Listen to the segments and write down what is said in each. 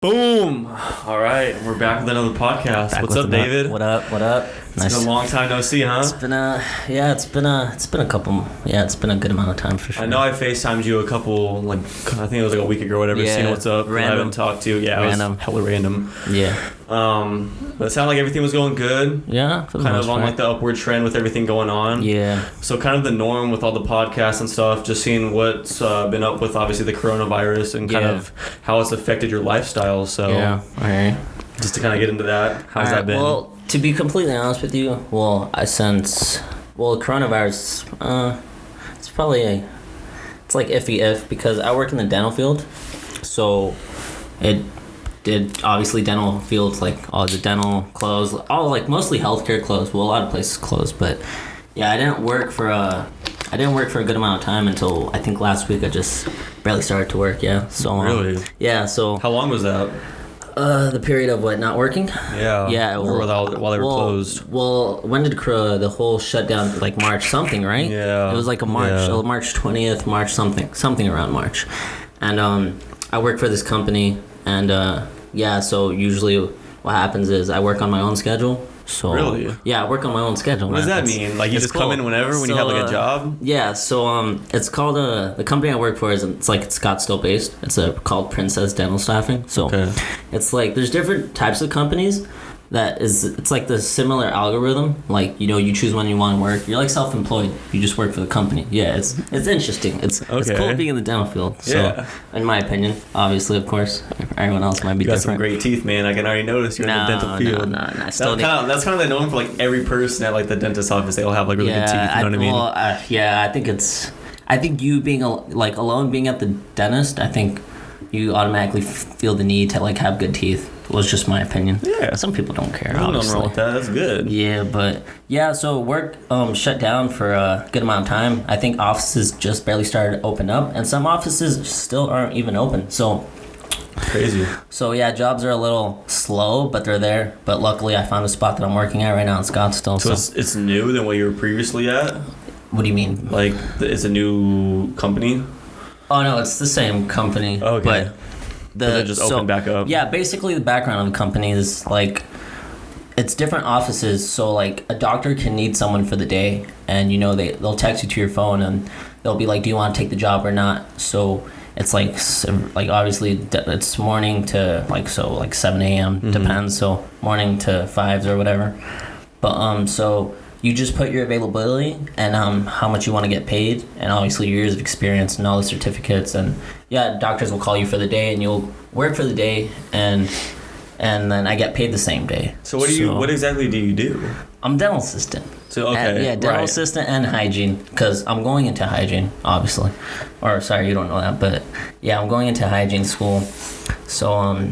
Boom! All right, we're back with another podcast. What's up, David? What up? It's been a long time no see, huh? It's been a good amount of time for sure. I know I FaceTimed you a couple, I think it was like a week ago or whatever, seeing what's up. Random. I haven't talked to you. Yeah, Random. it was hella random. Yeah. But it sounded like everything was going good. Yeah, for the kind most of on part. like the upward trend with everything going on. Yeah. So kind of the norm with all the podcasts and stuff, just seeing what's been up with obviously the coronavirus and kind of how it's affected your lifestyle. So Yeah. All right. just to kind of get into that, how's that been? Well, to be completely honest with you, coronavirus, it's like iffy because I work in the dental field, so it did obviously dental fields, like all the dental closed, all like mostly healthcare closed. Well, a lot of places closed, but yeah, I didn't work for a good amount of time until I think last week. I just barely started to work. Yeah. So really? Yeah. So How long was that? The period of what, not working? Yeah. Yeah. Or while they were closed. Well, when did the whole shutdown, like March something, right? Yeah. It was like March 20th, March something around March. And I work for this company, and so usually what happens is I work on my own schedule. So Really? Yeah, I work on my own schedule. What does that mean? Like you just come in whenever when you have like a job? Yeah, so it's called the company I work for it's Scottsdale based. It's called Princess Dental Staffing. So it's like there's different types of companies it's like the similar algorithm. Like, you choose when you want to work. You're like self-employed. You just work for the company. Yeah, it's interesting. It's cool being in the dental field. So, in my opinion, obviously, of course, everyone else might be you got different. some great teeth, man. I can already notice you're in the dental field. No. That's kind of the norm for like every person at like the dentist office. They all have like really good teeth. You know what I mean? Well, I think you being alone, being at the dentist, I think you automatically feel the need to like have good teeth. Was just my opinion. Yeah. Some people don't care. There's nothing wrong with that. That's good. Yeah, but so work shut down for a good amount of time. I think offices just barely started to open up, and some offices still aren't even open. So crazy. So yeah, jobs are a little slow, but they're there. But luckily, I found a spot that I'm working at right now in Scottsdale. So it's new than what you were previously at? What do you mean? Like it's a new company? Oh no, it's the same company. Okay. But they just opened back up. Yeah, basically the background of the company is like it's different offices. So like a doctor can need someone for the day, and they'll text you to your phone and they'll be like, "Do you want to take the job or not?" So it's like obviously it's morning to like 7 a.m. Depends. So morning to 5s or whatever. But so you just put your availability and how much you want to get paid, and obviously your years of experience and all the certificates, and doctors will call you for the day and you'll work for the day, and then I get paid the same day. So what exactly do you do? I'm dental assistant. So dental assistant and hygiene, because I'm going into hygiene, obviously. Or sorry, you don't know that, but yeah, I'm going into hygiene school. So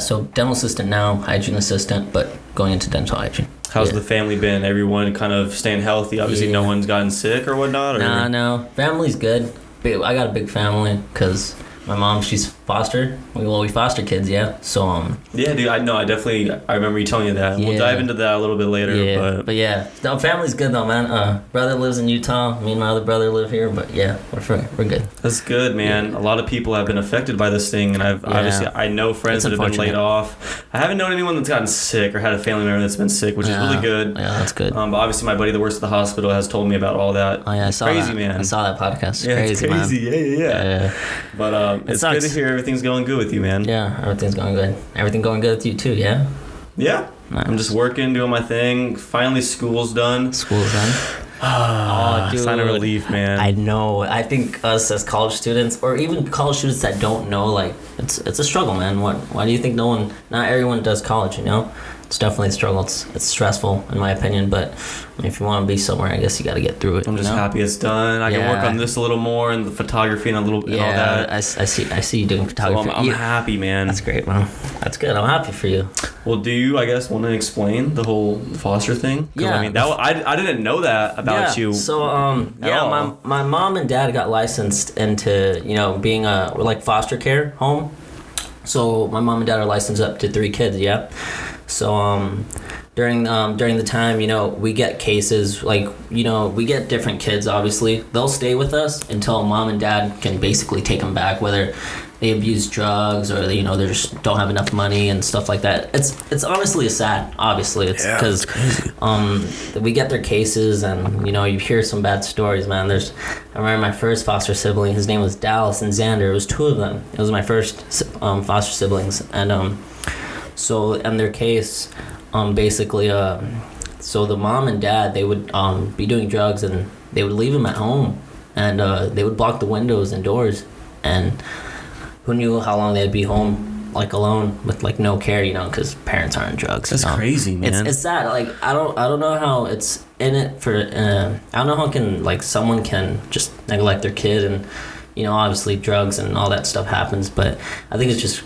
so dental assistant now, hygiene assistant, but going into dental hygiene. How's the family been? Everyone kind of staying healthy? Obviously, no one's gotten sick or whatnot? Or? No. Family's good. I got a big family because my mom, she's foster. We foster kids, yeah. So yeah, dude. I remember you telling me that. Yeah. We'll dive into that a little bit later. Yeah, but yeah, no, family's good though, man. Brother lives in Utah. Me and my other brother live here, but yeah, we're good. That's good, man. Yeah. A lot of people have been affected by this thing, and I know friends that have been laid off. I haven't known anyone that's gotten sick or had a family member that's been sick, which is really good. Yeah, that's good. But obviously, my buddy that works at the hospital has told me about all that. Oh yeah, it's crazy, that. man. I saw that podcast. It's crazy, man. Yeah. But it's good to hear everything's going good with you, man. Yeah, everything's going good. Everything going good with you too, yeah? Yeah. Nice. I'm just working, doing my thing. Finally, school's done. Oh, dude. Sign of relief, man. I know. I think us as college students, or even college students that don't know, like, it's a struggle, man. Why do you think not everyone does college, It's definitely a struggle. It's stressful, in my opinion, but if you want to be somewhere, I guess you got to get through it. I'm just happy it's done. I can work on this a little more, and the photography and and all that. I see you doing photography. So I'm happy, man. That's great, man. That's good. I'm happy for you. Well, do you, I guess, want to explain the whole foster thing? Yeah. I mean, I didn't know that about you. So, my mom and dad got licensed into, being a foster care home. So my mom and dad are licensed up to 3 kids, yeah. So during the time, we get cases we get different kids. Obviously, they'll stay with us until mom and dad can basically take them back, whether they abuse drugs, or you know, they just don't have enough money and stuff like that. It's honestly sad. Obviously, it's because we get their cases, and you know, you hear some bad stories, man. I remember my first foster sibling. His name was Dallas and Xander. It was two of them. It was my first foster siblings, and so in their case, basically, so the mom and dad, they would be doing drugs, and they would leave them at home, and they would block the windows and doors, and who knew how long they'd be home, like alone with like no care, you know, because parents aren't drugs. That's crazy, man. It's sad. Like I don't know how it's in it for. I don't know how someone can just neglect their kid, and you know, obviously drugs and all that stuff happens, but I think it's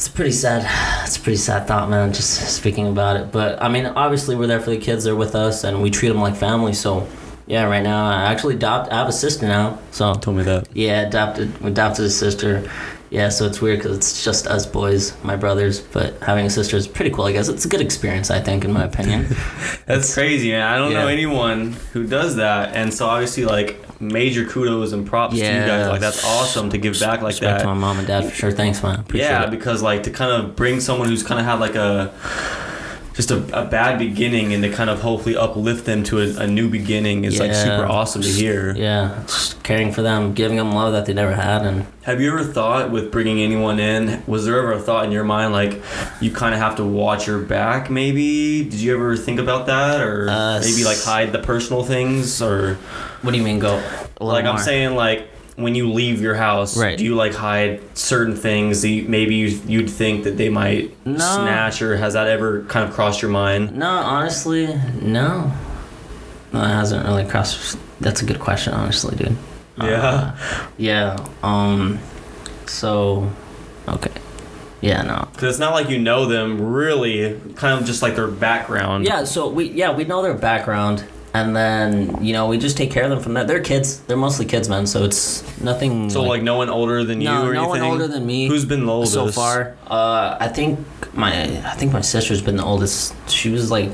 pretty sad. It's a pretty sad thought, man, just speaking about it. But I mean, obviously we're there for the kids. They're with us, and we treat them like family. So yeah, right now I actually I have a sister now. So told me that. Yeah, adopted a sister. Yeah, so it's weird because it's just us boys, my brothers. But having a sister is pretty cool, I guess. It's a good experience, I think, in my opinion. That's crazy, man. I don't know anyone who does that, and so obviously, like, major kudos and props to you guys. Like, that's awesome to give back like Respect that. to my mom and dad, for sure. Thanks, man. Appreciate it. Because like to kind of bring someone who's kind of had like a bad beginning, and to kind of hopefully uplift them to a new beginning is like super awesome to hear. Yeah, just caring for them, giving them love that they never had. And have you ever thought with bringing anyone in, was there ever a thought in your mind like you kind of have to watch your back maybe? Did you ever think about that, or maybe like hide the personal things? Or what do you mean go like more? I'm saying, like, when you leave your house, do you like hide certain things that you'd think that they might snatch, or has that ever kind of crossed your mind? No, honestly, no. No, it hasn't really crossed. That's a good question, honestly, dude. So, okay. Yeah, no. Because it's not like you know them really, kind of just like their background. Yeah, so we know their background. And then, you know, we just take care of them from that. They're kids. They're mostly kids, man. So it's nothing. So like no one older than you or anything? No one older than me. Who's been the oldest so far? I think my sister's been the oldest. She was like,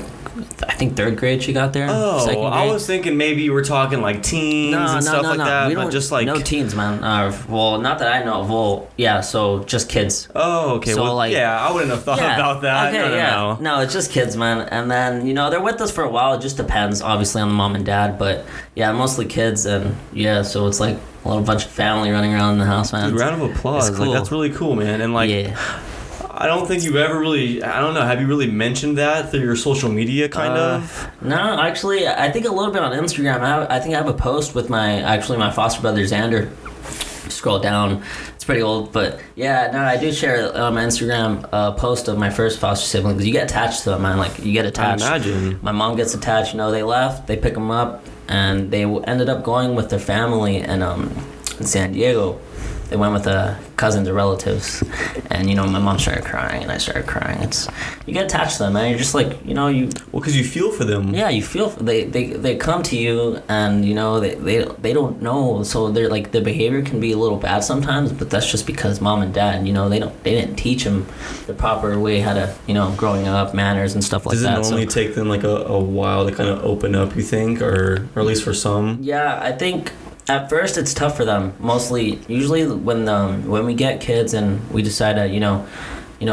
I think third grade she got there. Oh, I was thinking maybe you were talking like teens and stuff like that. We don't, but just like no teens, man. Well, not that I know of. Well, yeah, so just kids. Oh, okay. So, well, like, yeah, I wouldn't have thought about that. Okay, no, it's just kids, man. And then, you know, they're with us for a while. It just depends, obviously, on the mom and dad. But yeah, mostly kids, and yeah, so it's like a little bunch of family running around in the house, man. Dude, round of applause. Cool. Like, that's really cool, man. And like, I don't think you've ever really, I don't know, have you really mentioned that through your social media kind of? No, actually, I think a little bit on Instagram. I think I have a post with my foster brother Xander. Scroll down, it's pretty old, but yeah, no, I do share on my Instagram a post of my first foster sibling, because you get attached to them, man. Like, you get attached. I imagine. My mom gets attached, you know, they left, they pick them up, and they ended up going with their family in San Diego. They went with cousins or relatives, and you know, my mom started crying and I started crying. You get attached to them, man. You're just like, you know, because you feel for them. Yeah, you feel they come to you, and you know, they don't know, so they're like, their behavior can be a little bad sometimes, but that's just because mom and dad, you know, they didn't teach them the proper way how to, you know, growing up, manners and stuff like that. Does it normally take them like a while to kind of open up, you think, or at least for some? Yeah, I think at first it's tough for them. Usually when we get kids and we decide to, you know,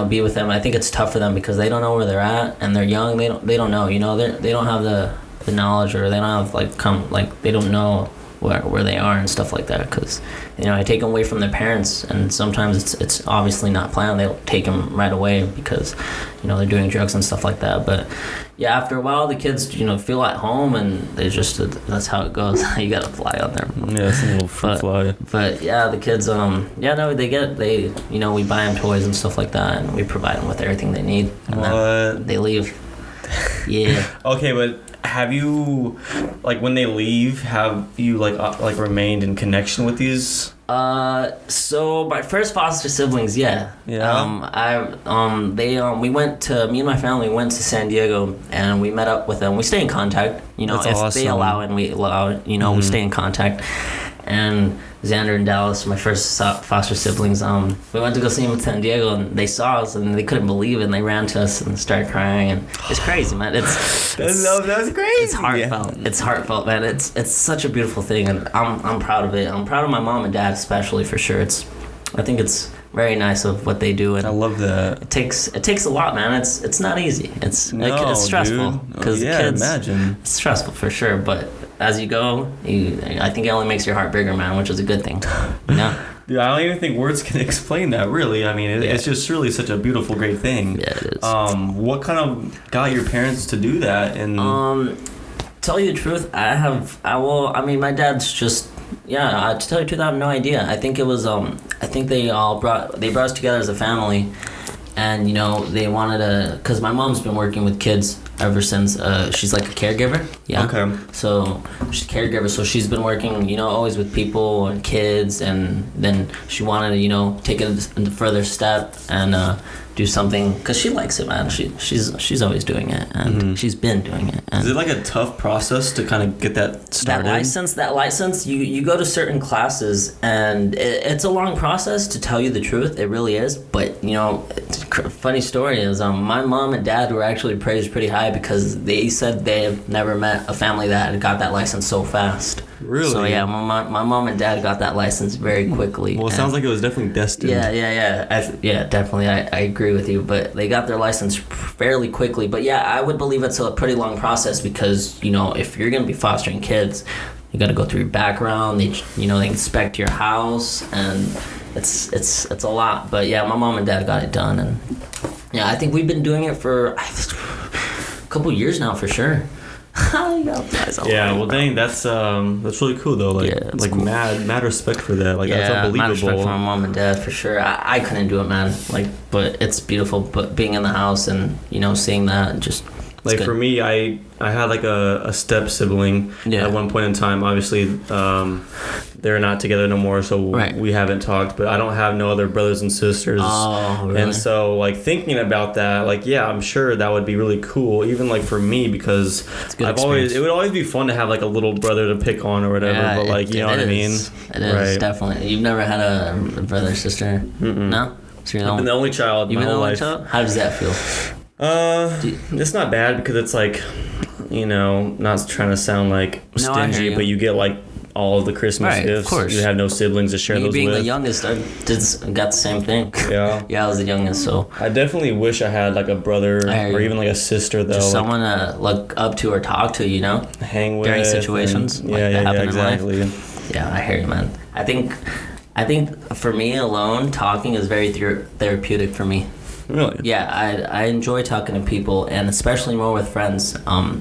be with them, I think it's tough for them because they don't know where they're at, and they're young. They don't know, you know, they don't have the knowledge, or they don't have they don't know where they are and stuff like that, because, you know, I take them away from their parents, and sometimes it's obviously not planned. They'll take them right away because, you know, they're doing drugs and stuff like that. But yeah, after a while, the kids, you know, feel at home, and they just, that's how it goes. You gotta fly out there. Yeah, it's a little fly. But yeah, the kids, they you know, we buy them toys and stuff like that, and we provide them with everything they need, and then they leave. Yeah. Okay, but have you, like, when they leave, have you like remained in connection with these? So my first foster siblings, yeah. Me and my family went to San Diego, and we met up with them. We stay in contact, you know. That's if awesome. They allow and we allow it, you know, we stay in contact. And Xander and Dallas, my first foster siblings, we went to go see them in San Diego, and they saw us, and they couldn't believe it, and they ran to us and started crying, and it's crazy, man. That's crazy. It's heartfelt. Yeah. It's heartfelt, man. It's such a beautiful thing, and I'm proud of it. I'm proud of my mom and dad, especially, for sure. I think it's very nice of what they do, and I love that. it takes a lot, man. It's not easy. It's it's stressful because yeah, kids. imagine. It's stressful for sure, but as you go, I think it only makes your heart bigger, man, which is a good thing. Yeah. Dude, I don't even think words can explain that, really. I mean, it's just really such a beautiful, great thing. Yeah, it is. What kind of got your parents to do that? And tell you the truth, I mean, my dad's just, to tell you the truth, I have no idea. I think it was, I think they brought us together as a family, and, you know, they wanted to, because my mom's been working with kids ever since, she's like a caregiver. Yeah. Okay. So she's a caregiver, so she's been working, you know, always with people and kids, and then she wanted to, you know, take it a further step and do something, because she likes it, man. She's always doing it, and she's been doing it. And is it like a tough process to kind of get that started? That license, you go to certain classes, and it's a long process, to tell you the truth. It really is. But, you know, funny story is my mom and dad were actually praised pretty high because they said they have never met a family that had got that license so fast. Really? So yeah, my mom and dad got that license very quickly. Well, it sounds like it was definitely destined. Yeah, definitely. I agree with you. But they got their license fairly quickly. But yeah, I would believe it's a pretty long process because, you know, if you're gonna be fostering kids, you got to go through your background. They inspect your house, and it's a lot. But yeah, my mom and dad got it done, and yeah, I think we've been doing it for a couple years now for sure. Yeah, well, dang, that's really cool though. Like cool. mad respect for that. Like, that's unbelievable. Mad respect for my mom and dad for sure. I couldn't do it, man. Like, but it's beautiful. But being in the house and, you know, seeing that, just like good. For me, I had like a step sibling at one point in time. Obviously, they're not together no more, so we haven't talked. But I don't have no other brothers and sisters. Oh, really? And so, like, thinking about that, like, yeah, I'm sure that would be really cool, even like for me, because it would always be fun to have like a little brother to pick on or whatever. Yeah, but like, you know what I mean? It is definitely. You've never had a brother or sister? Mm-mm. No. So I've been the only child. You've been the only life. child? How does that feel? It's not bad because it's like, you know, not trying to sound like stingy, but you get like all of the Christmas gifts. Of course. You have no siblings to share those with. Being the youngest, I got the same thing. Yeah. Yeah, I was the youngest, so. I definitely wish I had like a brother or even like a sister though. Just someone to look up to or talk to, you know? Hang with. During situations that happen exactly. in life. Yeah, I hear you, man. I think for me alone, talking is very therapeutic for me. Really? Yeah, I enjoy talking to people, and especially more with friends.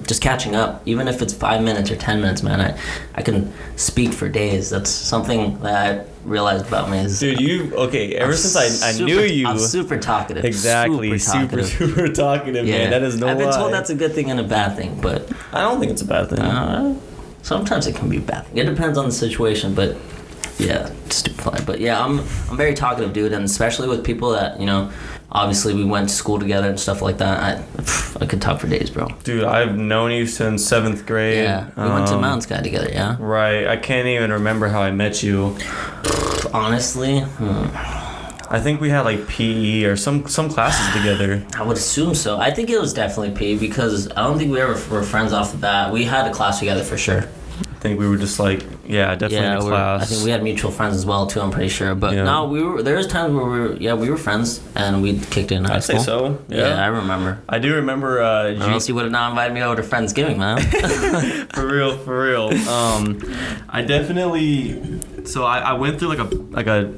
Just catching up, even if it's 5 minutes or 10 minutes, man. I can speak for days. That's something that I realized about me. Dude, ever since I knew you, I'm super talkative. Exactly, super talkative, man. That is no lie. I've been told that's a good thing and a bad thing, but I don't think it's a bad thing. Sometimes it can be a bad thing. It depends on the situation, but. Yeah, stupid fly. But yeah, I'm very talkative, dude, and especially with people that, you know, obviously we went to school together and stuff like that. I could talk for days, bro. Dude, I've known you since 7th grade. Yeah, we went to Mountain Sky together, yeah? Right. I can't even remember how I met you. Honestly, I think we had like PE or some classes together. I would assume so. I think it was definitely PE because I don't think we ever were friends off the bat. We had a class together for sure. I think we were just like, definitely in a class. I think we had mutual friends as well too. I'm pretty sure, but no, there was times where we were friends and we kicked it in high school. I'd say so. Yeah, I remember. I do remember. Or else you would have not invited me over to Friendsgiving, man. For real. I definitely. So I went through like a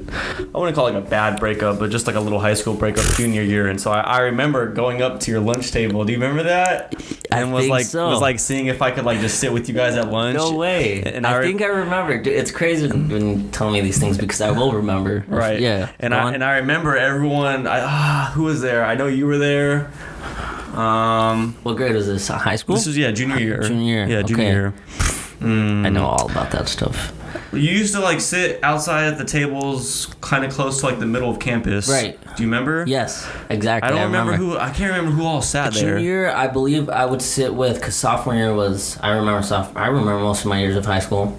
I wouldn't call it like a bad breakup, but just like a little high school breakup junior year. And so I remember going up to your lunch table. Do you remember that? And was like seeing if I could like just sit with you guys at lunch. No way. And I think I remember. Dude, it's crazy when you tell me these things because I will remember. Right. Yeah. And I remember everyone. Who was there? I know you were there. What grade was this? High school? This was junior year. Junior year. Yeah, junior year. I know all about that stuff. You used to like sit outside at the tables kind of close to like the middle of campus. Right. Do you remember? Yes, exactly. I can't remember who all sat there. Junior year, I believe I would sit with, because sophomore year was, I remember most of my years of high school.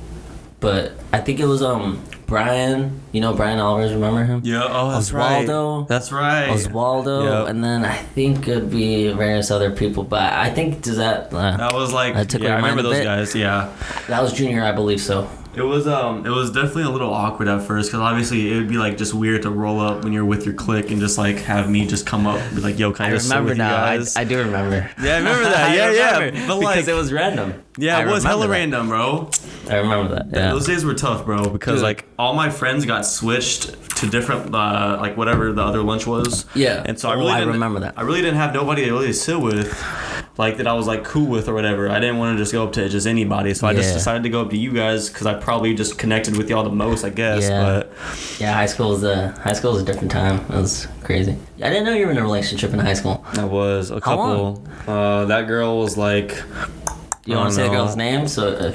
But I think it was Brian, Brian Alvarez, remember him? Yeah, that's Oswaldo. Right. That's right. Oswaldo, yep. And then I think it'd be various other people, but I think, that was like, I remember those guys, yeah. That was junior, I believe so. It was definitely a little awkward at first because obviously it would be like just weird to roll up when you're with your clique and just like have me just come up and be like, yo, can I just sit with you guys? I do remember. Yeah, I remember that. Yeah. But because it was random. Yeah, it was hella random, bro. I remember that. Yeah. Those days were tough, bro, because like all my friends got switched to different like whatever the other lunch was. Yeah. And so I remember that. I really didn't have nobody to really sit with, like that I was like cool with or whatever. I didn't want to just go up to just anybody, so I just decided to go up to you guys because I probably just connected with y'all the most, I guess. Yeah. But yeah, high school was a different time. It was crazy. I didn't know you were in a relationship in high school. I was a couple. That girl was like. You want to say the girl's name?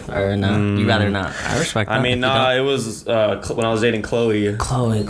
Or no? You rather not? I respect that. I mean, nah, it was when I was dating Chloe. Chloe.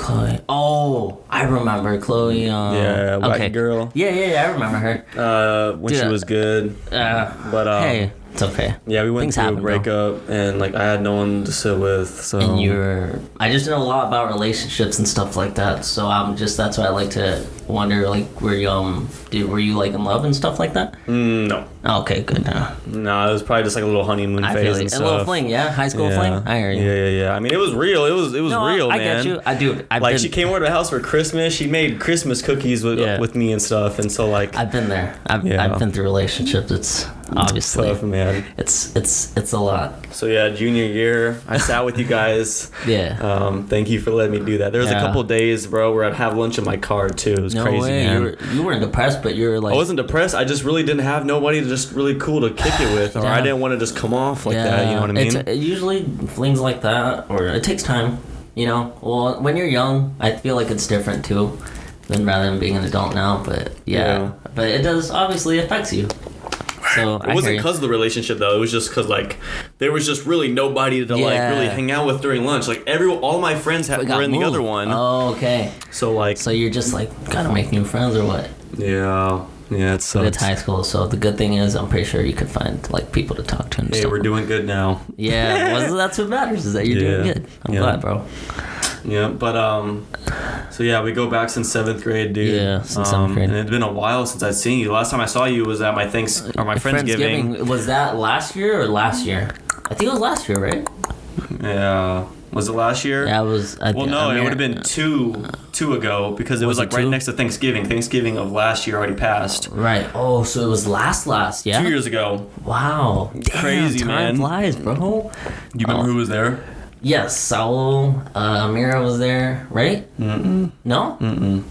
Oh, I remember Chloe. Yeah, wacky girl. Yeah, I remember her. When she was good. But hey, it's okay. Yeah, we went Things through happen, a breakup, and like I had no one to sit with. So. And I just know a lot about relationships and stuff like that. So that's why I like to wonder, like, were you like in love and stuff like that? No. Oh, okay, good. No, it was probably just like a little honeymoon phase and stuff. A little fling, yeah, high school fling. I hear you. Yeah. I mean, it was real. It was real, I man. get you. She came over to the house for Christmas. She made Christmas cookies with me and stuff, and so like. I've been there. I've been through relationships. It's obviously tough, man. It's a lot. So yeah, junior year, I sat with you guys. Yeah. Thank you for letting me do that. There was a couple days, bro, where I'd have lunch in my car too. It was crazy, man. You weren't depressed, but you were like. I wasn't depressed. I just really didn't have nobody to just really cool to kick it with, or I didn't want to just come off like that. You know what I mean? It's usually flings like that, or it takes time. You know, well, when you're young, I feel like it's different too, rather than being an adult now. But but it does obviously affects you. So it wasn't because of the relationship though. It was just because like there was just really nobody to like really hang out with during lunch. Like all my friends were in the other one. Oh, okay. So you're just like gotta make new friends or what? Yeah, it sucks. It's high school, so the good thing is I'm pretty sure you could find like people to talk to. And hey, we're doing good now. Yeah, that's what matters is that you're doing good. I'm glad, bro. Yeah, but so yeah, we go back since 7th grade, dude. Yeah, since 7th grade. And it's been a while since I've seen you. Last time I saw you was at my Friendsgiving. Was that last year or last year? I think it was last year, right? Yeah. Was it last year? Yeah, it was. It would have been two ago because it was like right next to Thanksgiving. Thanksgiving of last year already passed. Right. Oh, so it was last, yeah? 2 years ago. Wow. Crazy, time man. flies, bro. Do you remember who was there? Yes, Saul, Amira was there, right? Mm-mm. No? Mm-mm.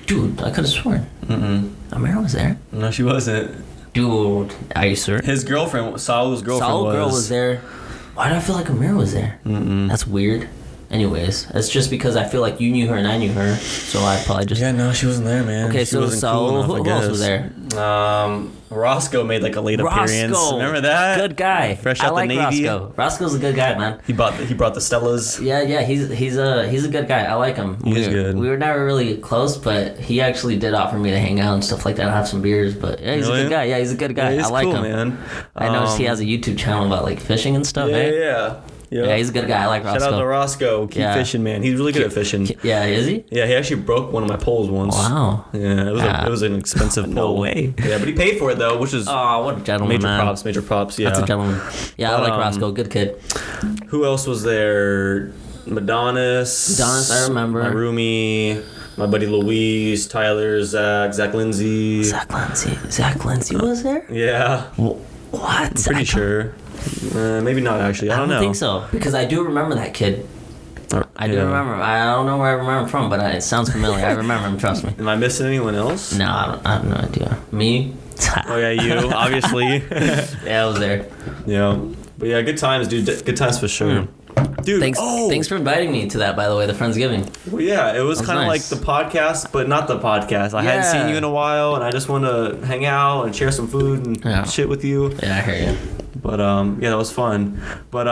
Dude, I could have sworn. Mm-mm. Amira was there. No, she wasn't. Dude, are you sure? His girlfriend, Saul's girlfriend Saul's girl was there. Why do I feel like Amira was there? Mm-mm. That's weird. Anyways, it's just because I feel like you knew her and I knew her, so I probably just... Yeah, no, she wasn't there, man. Okay, she wasn't Saul, cool enough, who else was there? Roscoe made like a late appearance. Remember that? Good guy. Fresh out the Navy. Roscoe. Roscoe's a good guy, man. He brought the Stellas. Yeah, he's a good guy. I like him. He's good. We were never really close, but he actually did offer me to hang out and stuff like that, have some beers. But yeah, he's a good guy. Yeah, he's a good guy. Yeah, I like cool, him, man. I noticed he has a YouTube channel about like fishing and stuff. Yeah, he's a good guy. I like Roscoe. Shout out to Roscoe. Keep fishing, man. He's really good at fishing. Yeah, is he? Yeah, he actually broke one of my poles once. Wow. Yeah, it was an expensive pole. No way. Yeah, but he paid for it though, which is what a gentleman, major props. Yeah, that's a gentleman. Yeah, I like Roscoe. Good kid. Who else was there? Adonis, I remember. My roomie, my buddy Louise, Tyler, Zach Lindsay. Zach Lindsay was there? Yeah. What? I'm pretty sure. Maybe not actually. I don't know. I don't think so because I do remember that kid. I do remember. I don't know where I remember him from, but it sounds familiar. I remember him. Trust me. Am I missing anyone else? No, I have no idea. Me? Oh yeah, you obviously. Yeah, I was there. Yeah, but yeah, good times, dude. Good times for sure. Dude, thanks for inviting me to that, by the way, the Friendsgiving. Well, yeah, it was kind of like the podcast, but not the podcast. I hadn't seen you in a while, and I just wanted to hang out and share some food and shit with you. Yeah, I hear you. But, that was fun. But,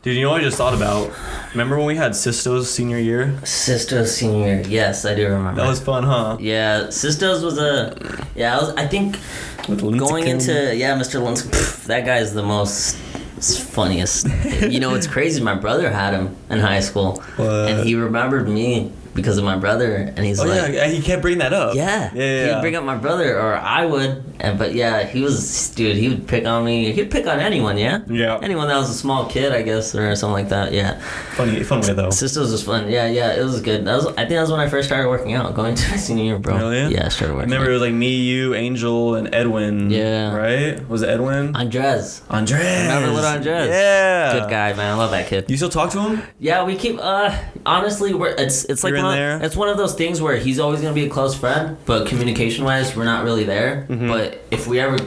dude, you know what I just thought about? Remember when we had Sisto's senior year? Sisto's senior year, yes, I do remember. That was fun, huh? Yeah, Sisto's was I think, going into, Mr. Linscomb, that guy is the most... funniest. You know, it's crazy. My brother had him in high school, and he remembered me because of my brother, and he's yeah, he kept bringing that up. Yeah. He'd bring up my brother, or I would, but yeah, he would pick on me. He'd pick on anyone, Yeah. anyone that was a small kid, I guess, or something like that. Yeah. Fun way though. Sisters was fun. Yeah, it was good. I think that was when I first started working out, going to my senior year, bro. Really? Yeah, I started working. I remember it was like me, you, Angel, and Edwin. Yeah. Right? Was it Edwin? Andres. Remember little Andres? Yeah. Good guy, man. I love that kid. You still talk to him? Yeah, we keep. Honestly, it's like it's one of those things where he's always gonna be a close friend, but communication wise, we're not really there. Mm-hmm. But if we ever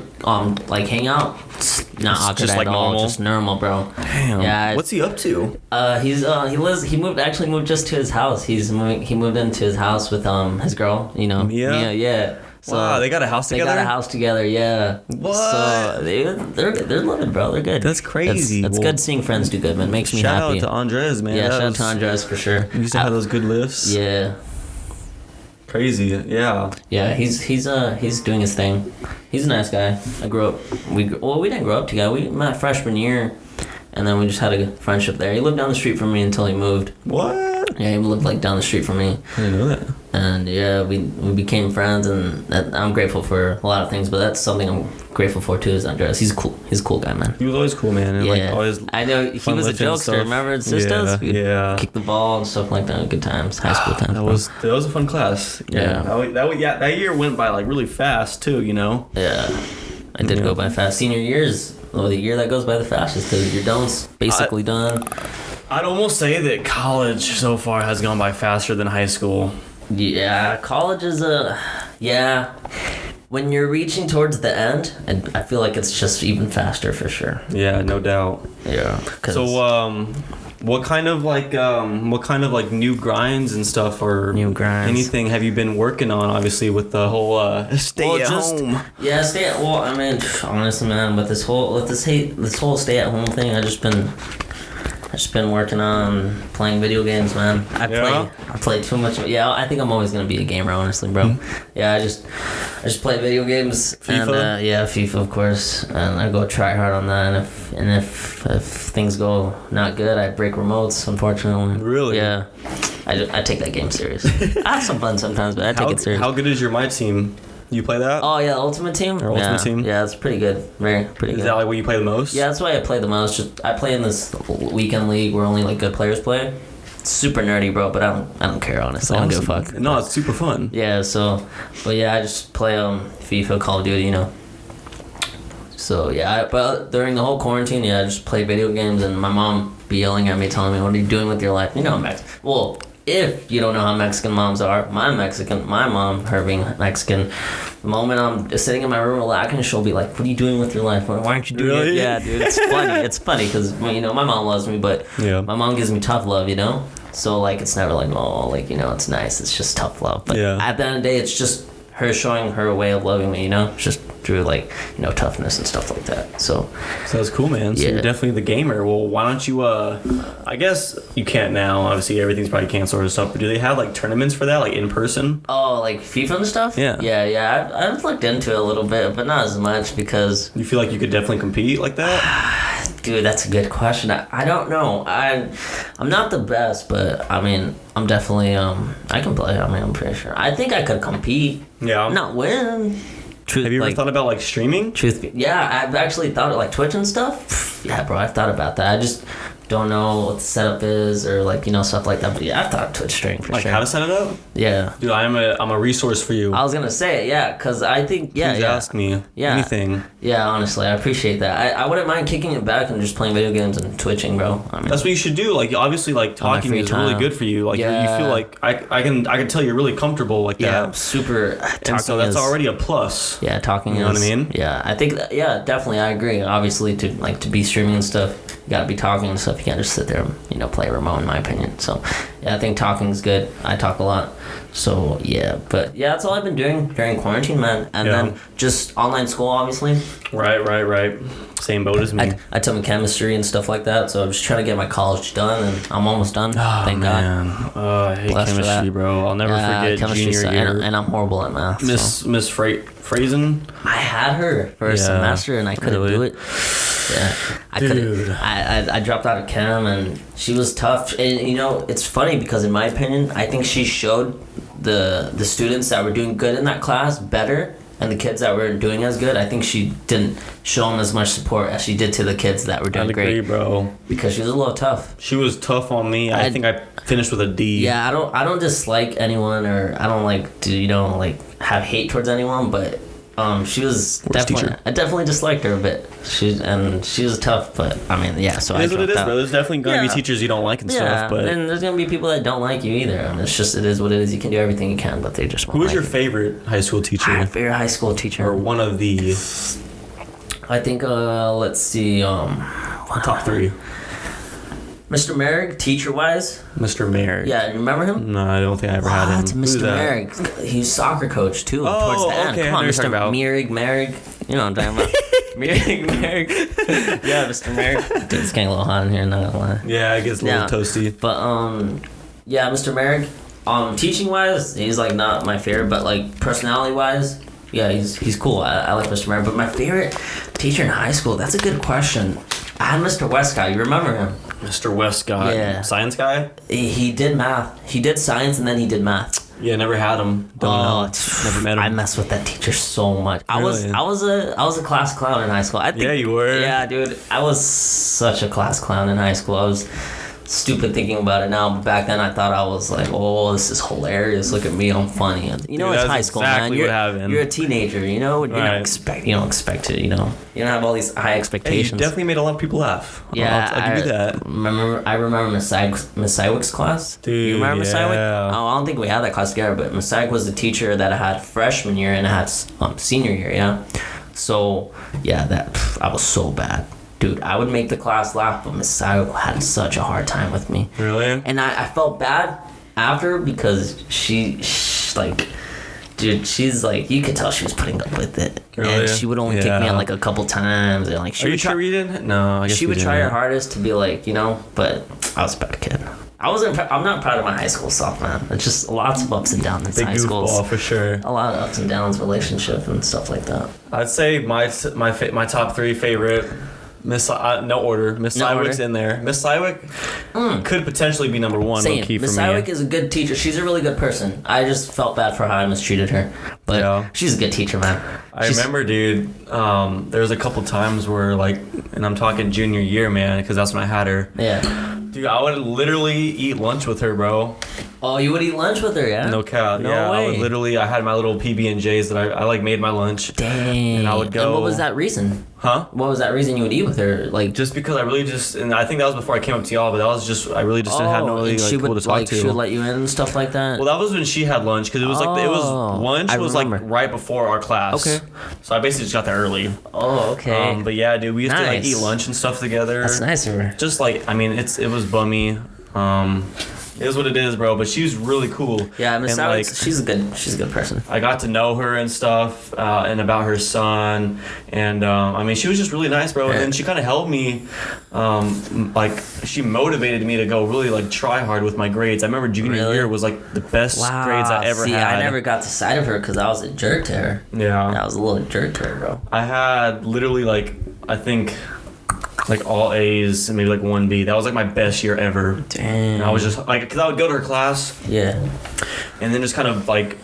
like hang out, it's not awkward just at like all. normal? Just normal, bro. Damn. Yeah. What's he up to? He moved just to his house. He moved into his house with his girl. You know. Mia? Yeah. So wow, they got a house together? They got a house together, yeah. What? So they're living, bro. They're good. That's crazy. It's good seeing friends do good, man. Makes me shout happy. Shout out to Andres, man. Yeah, shout out to Andres for sure. You used to have those good lifts. Yeah. Crazy, yeah. Yeah, he's doing his thing. He's a nice guy. We didn't grow up together. We met freshman year, and then we just had a good friendship there. He lived down the street from me until he moved. What? Yeah, he lived like down the street from me. I didn't know that. And yeah, we became friends, and I'm grateful for a lot of things, but that's something I'm grateful for too is Andres. He's cool. He's a cool guy, man. He was always cool, man. And yeah. always I know he was a jokester. Remember in Sisters? Yeah. Kick the ball and stuff like that. Good times. High school times. That was a fun class. Yeah. That year went by like really fast too, you know? Yeah. I did go by fast. Senior years, the year that goes by the fastest because you're done, basically done. I'd almost say that college so far has gone by faster than high school. Yeah, college is when you're reaching towards the end, I feel like it's just even faster for sure. Yeah, no doubt. Yeah. So, what kind of new grinds and stuff or anything have you been working on? Obviously, with the whole stay at home. Yeah, Well, I mean, honestly, man, with this whole stay at home thing, I've just been working on playing video games, man. I play too much. Yeah, I think I'm always gonna be a gamer, honestly, bro. Mm-hmm. Yeah, I just play video games. FIFA? And FIFA, of course. And I go try hard on that. And if things go not good, I break remotes, unfortunately. Really? Yeah. I take that game serious. I have some fun sometimes, but I take it serious. How good is your My Team? You play that? Oh yeah, Ultimate Team. Ultimate Team. Yeah, it's pretty good. Pretty good. Is that like what you play the most? Yeah, that's why I play the most. I play in this weekend league where only like good players play. It's super nerdy, bro, but I don't care, honestly. I don't give a fuck. No, it's super fun. Yeah, but yeah, I just play FIFA, Call of Duty, you know. So yeah, but during the whole quarantine, yeah, I just play video games, and my mom be yelling at me, telling me, "What are you doing with your life?" You know, well. If you don't know how Mexican moms are, my mom, her being Mexican, the moment I'm sitting in my room relaxing, she'll be like, "What are you doing with your life? Why aren't you doing it?" Yeah, dude, it's funny. It's funny because, you know, my mom loves me, but my mom gives me tough love, you know? So, like, it's never like, oh, like, you know, it's nice. It's just tough love. But at the end of the day, it's just her showing her way of loving me, you know? Just through, like, you know, toughness and stuff like that. So that's cool, man. So you're definitely the gamer. Well, why don't you, I guess you can't now. Obviously, everything's probably canceled or stuff. But do they have, like, tournaments for that, like, in person? Oh, like FIFA and stuff? Yeah. Yeah. I've looked into it a little bit, but not as much because... You feel like you could definitely compete like that? Dude, that's a good question. I don't know. I'm not the best, but, I mean, I'm definitely, I can play. I mean, I'm pretty sure. I think I could compete. Yeah. Not win. Have you ever thought about, like, streaming? Yeah, I've actually thought of, like, Twitch and stuff. Yeah, bro, I've thought about that. I just don't know what the setup is or, like, you know, stuff like that. But yeah, I've thought of Twitch streaming for sure. Like how to set it up? Yeah. Dude, I'm a resource for you. I was gonna say, yeah, because I think, Please ask me anything. Yeah, honestly, I appreciate that. I wouldn't mind kicking it back and just playing video games and twitching, bro. I mean, that's what you should do. Like, obviously, like, talking is really good for you. Like, you feel like I can tell you're really comfortable like that. Yeah, super. And so that's already a plus. Yeah, talking. You know what I mean? Yeah, I think. Definitely, I agree. Obviously, to be streaming and stuff, you gotta be talking and stuff. You can't just sit there and, you know, play remote, in my opinion. So, yeah, I think talking is good. I talk a lot. So, yeah. But, yeah, that's all I've been doing during quarantine, man. And then just online school, obviously. Right. Same boat as me. I took chemistry and stuff like that. So, I'm just trying to get my college done. And I'm almost done. Thank God. I hate chemistry, bro. I'll never forget junior year. And I'm horrible at math. Miss Frazen? I had her for a semester, and I couldn't do it. Yeah, I couldn't. I dropped out of chem, and she was tough. And you know, it's funny because in my opinion, I think she showed the students that were doing good in that class better, and the kids that were doing as good, I think she didn't show them as much support as she did to the kids that were doing great. Bro. Because she was a little tough. She was tough on me. I think I finished with a D. Yeah, I don't dislike anyone, or I don't like to, you know, like have hate towards anyone, but she was definitely, I definitely disliked her a bit. She was tough, but I mean, yeah. So it is what it is, bro. There's definitely gonna be teachers you don't like and stuff, but and there's gonna be people that don't like you either. I mean, it's just, it is what it is. You can do everything you can, but they just won't. Who was like your favorite high school teacher? My favorite high school teacher, or one of the? I think. Let's see. Top 3. Mr. Merrick, teacher-wise. Mr. Merrick. Yeah, you remember him? No, I don't think I ever had him. Mr. Merrick. He's soccer coach too. Towards the end. Okay, Come on, Mr. Merrick. You know what I'm talking about. Merrick. Yeah, Mr. Merrick. Dude, it's getting a little hot in here. Not gonna lie. Yeah, it gets a little toasty. But yeah, Mr. Merrick. Teaching-wise, he's like not my favorite, but like personality-wise, yeah, he's cool. I like Mr. Merrick. But my favorite teacher in high school, that's a good question. I had Mr. Westcott. You remember him? Mr. Westcott. Yeah. Science guy? He did math. He did science, and then he did math. Yeah, never had him. Don't know. Never met him. I messed with that teacher so much. Really? I was a class clown in high school. I think, yeah, you were. Yeah, dude. I was such a class clown in high school. I was stupid thinking about it now, but back then I thought I was like, oh, this is hilarious. Look at me, I'm funny. You know, it's high school, exactly man. You're a teenager. You know, you don't expect it. You know, you don't have all these high expectations. Hey, you definitely made a lot of people laugh. Yeah, I'll give you that. I remember Miss Sywick's class. Dude, you remember yeah. Miss Sywick? Oh, I don't think we had that class together, but Miss Sywick was the teacher that I had freshman year and I had senior year. Yeah, so yeah, I was so bad. Dude, I would make the class laugh, but Miss Sywick had such a hard time with me. Really? And I felt bad after because she like, dude, she's like, you could tell she was putting up with it. Really? And she would only kick me out like a couple times. And like, Are you sure you didn't? No, I guess she would try her hardest to be like, you know, but I was a bad kid. I'm not proud of my high school stuff, man. It's just lots of ups and downs in high school. Big goofball for sure. A lot of ups and downs, relationship and stuff like that. I'd say my top 3 favorite. No order. Miss Sywick's in there. Miss Sywick could potentially be number 1. Same. Key for Miss me. Sywick is a good teacher. She's a really good person. I just felt bad for how I mistreated her, but she's a good teacher, man. I remember, dude. There was a couple times where, like, and I'm talking junior year, man, because that's when I had her. Yeah. Dude, I would literally eat lunch with her, bro. Oh, you would eat lunch with her, yeah? No cap. No way. I had my little PB&Js that I like made my lunch. Dang. And I would go. And what was that reason? Huh? What was that reason you would eat with her? Like, just because and I think that was before I came up to y'all, but that was just, I really just didn't have no really like people to talk to. She would let you in and stuff like that? Well, that was when she had lunch, because it was lunch was like right before our class. Okay. So I basically just got there early. Oh, okay. But yeah, dude, we used to like eat lunch and stuff together. That's nice of her. Just like, I mean, it was bummy. It is what it is, bro. But she was really cool. Yeah, Miss Alex, like, she's a good person. I got to know her and stuff, and about her son, and I mean, she was just really nice, bro. Yeah. And then she kind of helped me, like she motivated me to go really like try hard with my grades. I remember junior year was like the best grades I ever had. I never got the side of her because I was a jerk to her. Yeah, I was a little jerk to her, bro. I had literally like I think. Like all A's and maybe like 1B. That was like my best year ever. Damn. And I was just like, because I would go to her class. Yeah. And then just kind of like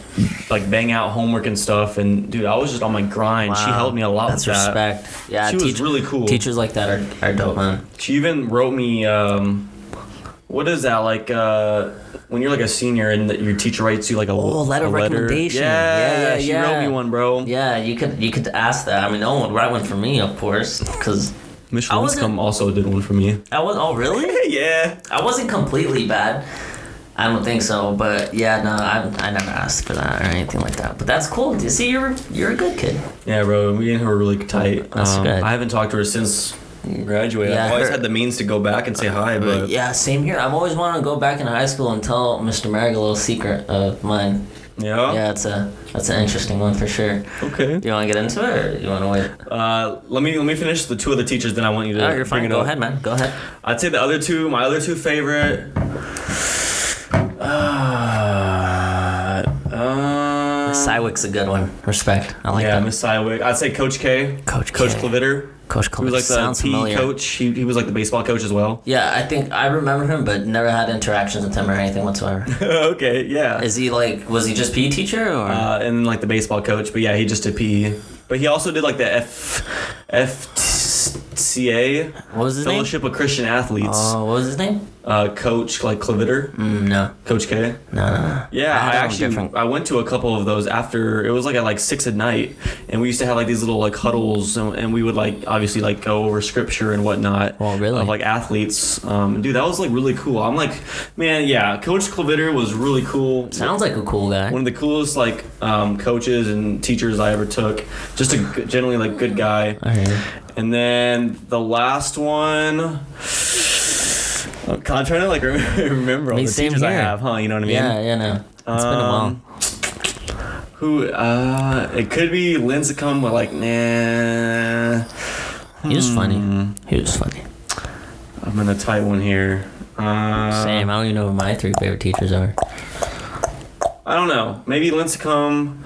bang out homework and stuff. And dude, I was just on my grind. Wow. She helped me a lot with that. That's respect. Yeah. She was really cool. Teachers like that are dope, man. She even wrote me, what is that? Like, when you're like a senior and your teacher writes you like a letter of recommendation. Yeah. She wrote me one, bro. Yeah, you could ask that. I mean, no one would write one for me, of course, because Miss Linscomb also did one for me. Oh, really? Yeah. I wasn't completely bad. I don't think so, but yeah, no, I never asked for that or anything like that. But that's cool. You see, you're a good kid. Yeah, bro. Me and her were really tight. That's good. I haven't talked to her since graduated. I've always had the means to go back and say hi, but yeah, same here. I've always wanted to go back in high school and tell Mr. Merrick a little secret of mine. Yeah? Yeah, that's an interesting one for sure. Okay. Do you want to get into it or do you want to wait? Let me finish the 2 of the teachers, then I want you to you're fine. Go ahead, man. Go ahead. I'd say my other two favorite. Miss Sywick's a good one. Respect. I like that. Yeah, Miss Sywick. I'd say Coach K. Coach Klavitter. Coach He was Clement like the sounds PE familiar. coach. He was like the baseball coach as well. Yeah, I think I remember him, but never had interactions with him or anything whatsoever. Okay, yeah. Is he like? Was he just PE teacher or? And like the baseball coach, but yeah, he just did PE. But he also did like the FCA, What was his Fellowship of Christian Athletes. name? What was his name? Coach like Clevitter. No. Coach K. No. Yeah, I had actually different. I went to a couple of those after it was like at like 6 at night, and we used to have like these little like huddles, and we would like obviously like go over scripture and whatnot. Oh, really? Of like athletes. Dude, that was like really cool. I'm like, man, yeah, Coach Clevitter was really cool. Sounds like a cool guy. One of the coolest like coaches and teachers I ever took. Just a generally like good guy. Okay. And then the last one. I'm trying to like remember all the same teachers I here. have, huh? You know what I mean? Yeah, no. It's been a while. Who? It could be Lincecum, but like, nah. He was funny. He was funny. I'm in a tight one here. Same. I don't even know who my 3 favorite teachers are. I don't know. Maybe Lincecum,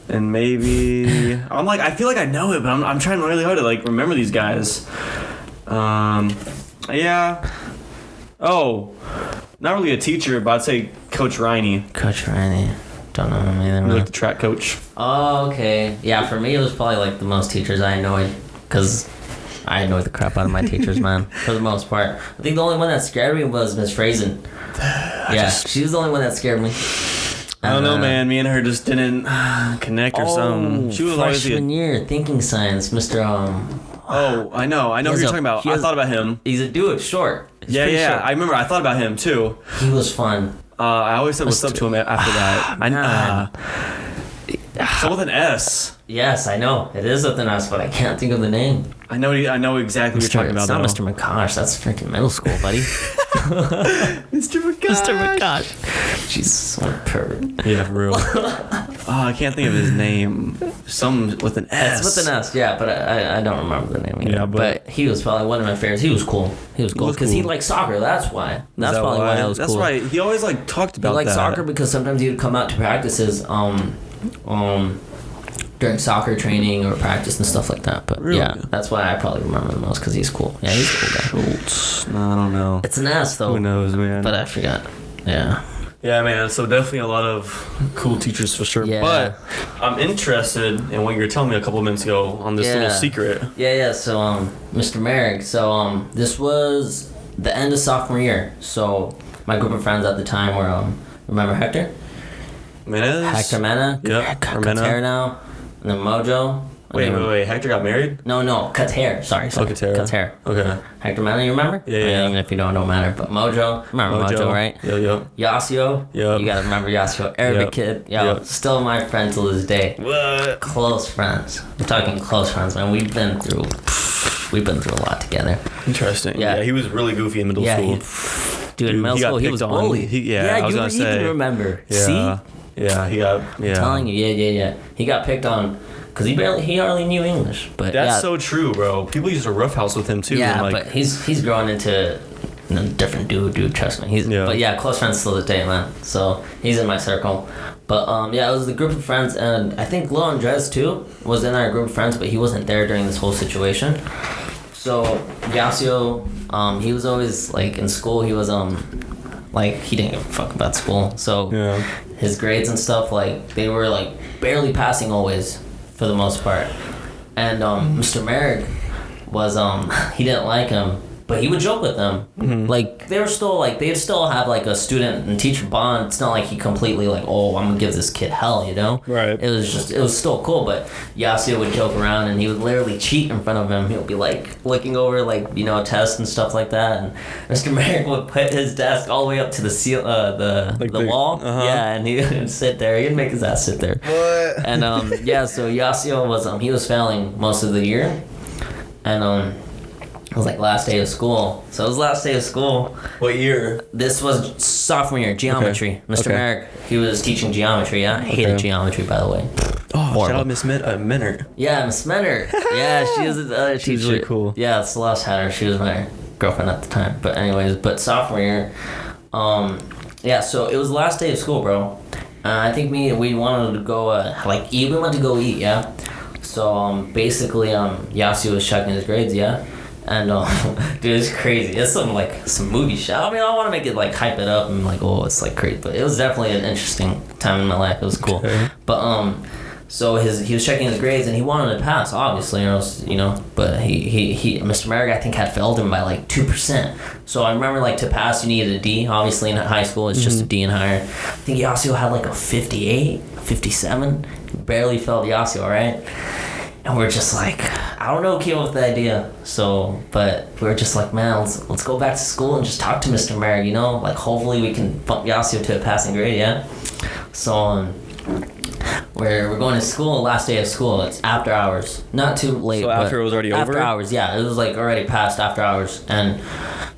and maybe I'm like I feel like I know it, but I'm trying really hard to like remember these guys. Yeah. Oh, not really a teacher, but I'd say Coach Riney. Coach Riley. Don't know him either. Like the track coach. Oh, okay. Yeah, for me, it was probably like the most teachers I annoyed. Because I annoyed the crap out of my teachers, man. For the most part. I think the only one that scared me was Miss Frazen. Yeah, she was the only one that scared me. I don't know, man. Me and her just didn't connect or something. She was always freshman year, thinking science, Mr. Oh, I know who you're talking about. I thought about him. He's a dude, short. He's pretty Yeah. short. I remember. I thought about him too. He was fun. I always said what's up to him after that. So with an S. Yes, I know. It is with an S, but I can't think of the name. I know exactly what you're talking about. It's not Mr. McCosh. That's freaking middle school, buddy. Mr. McCosh. Mr. McCosh. Jesus, what a pervert. Yeah, for real. I can't think of his name. Some with an S. It's with an S, yeah, but I don't remember the name either. Yeah, but he was probably one of my favorites. He was cool. Because he cool. liked soccer. That's why. That's probably why it was cool. That's right. He always like talked about He liked that. soccer because sometimes he would come out to practices during soccer training or practice and stuff like that. But Really? yeah, that's why I probably remember the most because he's cool. Yeah, he's a cool guy. Schultz. No, I don't know. It's an S though. Who knows, man? But I forgot. Yeah. Yeah, man. So definitely a lot of cool teachers for sure. Yeah. But I'm interested in what you were telling me a couple of minutes ago on this little secret. Yeah. So Mr. Merrick. So this was the end of sophomore year. So my group of friends at the time were remember Hector? Menez? Hector Mena. Yep. Or Mena. Kater now. And then Mojo. Wait. Hector got married? No. Kater. Sorry. Kater. Kater. Okay. Hector Mena, you remember? Yeah. Even if you don't matter. But Mojo. Remember Mojo, right? Yep. Yasio. Yep. You gotta remember Yasio. Arabic kid. Yep. Still my friend till this day. What? Close friends. We're talking close friends, man. We've been through a lot together. Interesting. Yeah. He was really goofy in middle school. Dude, in middle he got school, he was picked on. bullied. I was gonna you say. can remember. Yeah. See? Yeah, he got. Yeah. I'm telling you, yeah. He got picked on because he hardly knew English. But That's so true, bro. People used to roughhouse with him too. Yeah, and like, but he's growing into a different dude. Trust me. But yeah, close friends still to day, man. So he's in my circle. But it was the group of friends, and I think Lil Andres too was in our group of friends, but he wasn't there during this whole situation. So Yasio, he was always like in school. He was like he didn't give a fuck about school. So his grades and stuff, like they were like barely passing always for the most part. And Mr. Merrick was he didn't like him, but he would joke with them. Mm-hmm. Like they'd still have like a student and teacher bond. It's not like he completely like, oh, I'm gonna give this kid hell, you know? Right. It was still cool, but Yasio would joke around and he would literally cheat in front of him. He would be like looking over like, tests and stuff like that, and Mr. Merrick would put his desk all the way up to the the wall. Uh-huh. Yeah, and he would sit there. He'd make his ass sit there. What? And so Yasio was he was failing most of the year, and it was like last day of school. So it was last day of school. What year? This was sophomore year, geometry. Okay. Mr. Merrick, he was teaching geometry, yeah? I hated geometry, by the way. Oh, Horrible. shout out Miss Minner. Yeah, Miss Menner. Yeah, she was the other teacher. She's really cool. Yeah, Celeste had her. She was my girlfriend at the time. But anyways, sophomore year, so it was the last day of school, bro. I think we wanted to go, eat. We went to go eat, yeah? So basically Yasuo was checking his grades, yeah. And dude, it's crazy. It's some movie shit. I mean, I don't want to make it like hype it up and like, oh, it's like crazy, but it was definitely an interesting time in my life. It was cool. Okay. But so he was checking his grades and he wanted to pass, obviously, but he Mr. Merrick I think had failed him by like 2%. So I remember like to pass you needed a D. Obviously in high school it's just a D and higher. I think Yasuo had like a 58, 57. Barely failed Yasuo, right? And we're just like, I don't know who came up with the idea. So, but we were just like, man, let's go back to school and just talk to Mr. Merrick, like hopefully we can bump Yasuo to a passing grade, yeah? So, we're going to school, last day of school. It's after hours. Not too late. So after it was already over? After hours, yeah. It was like already past after hours. And,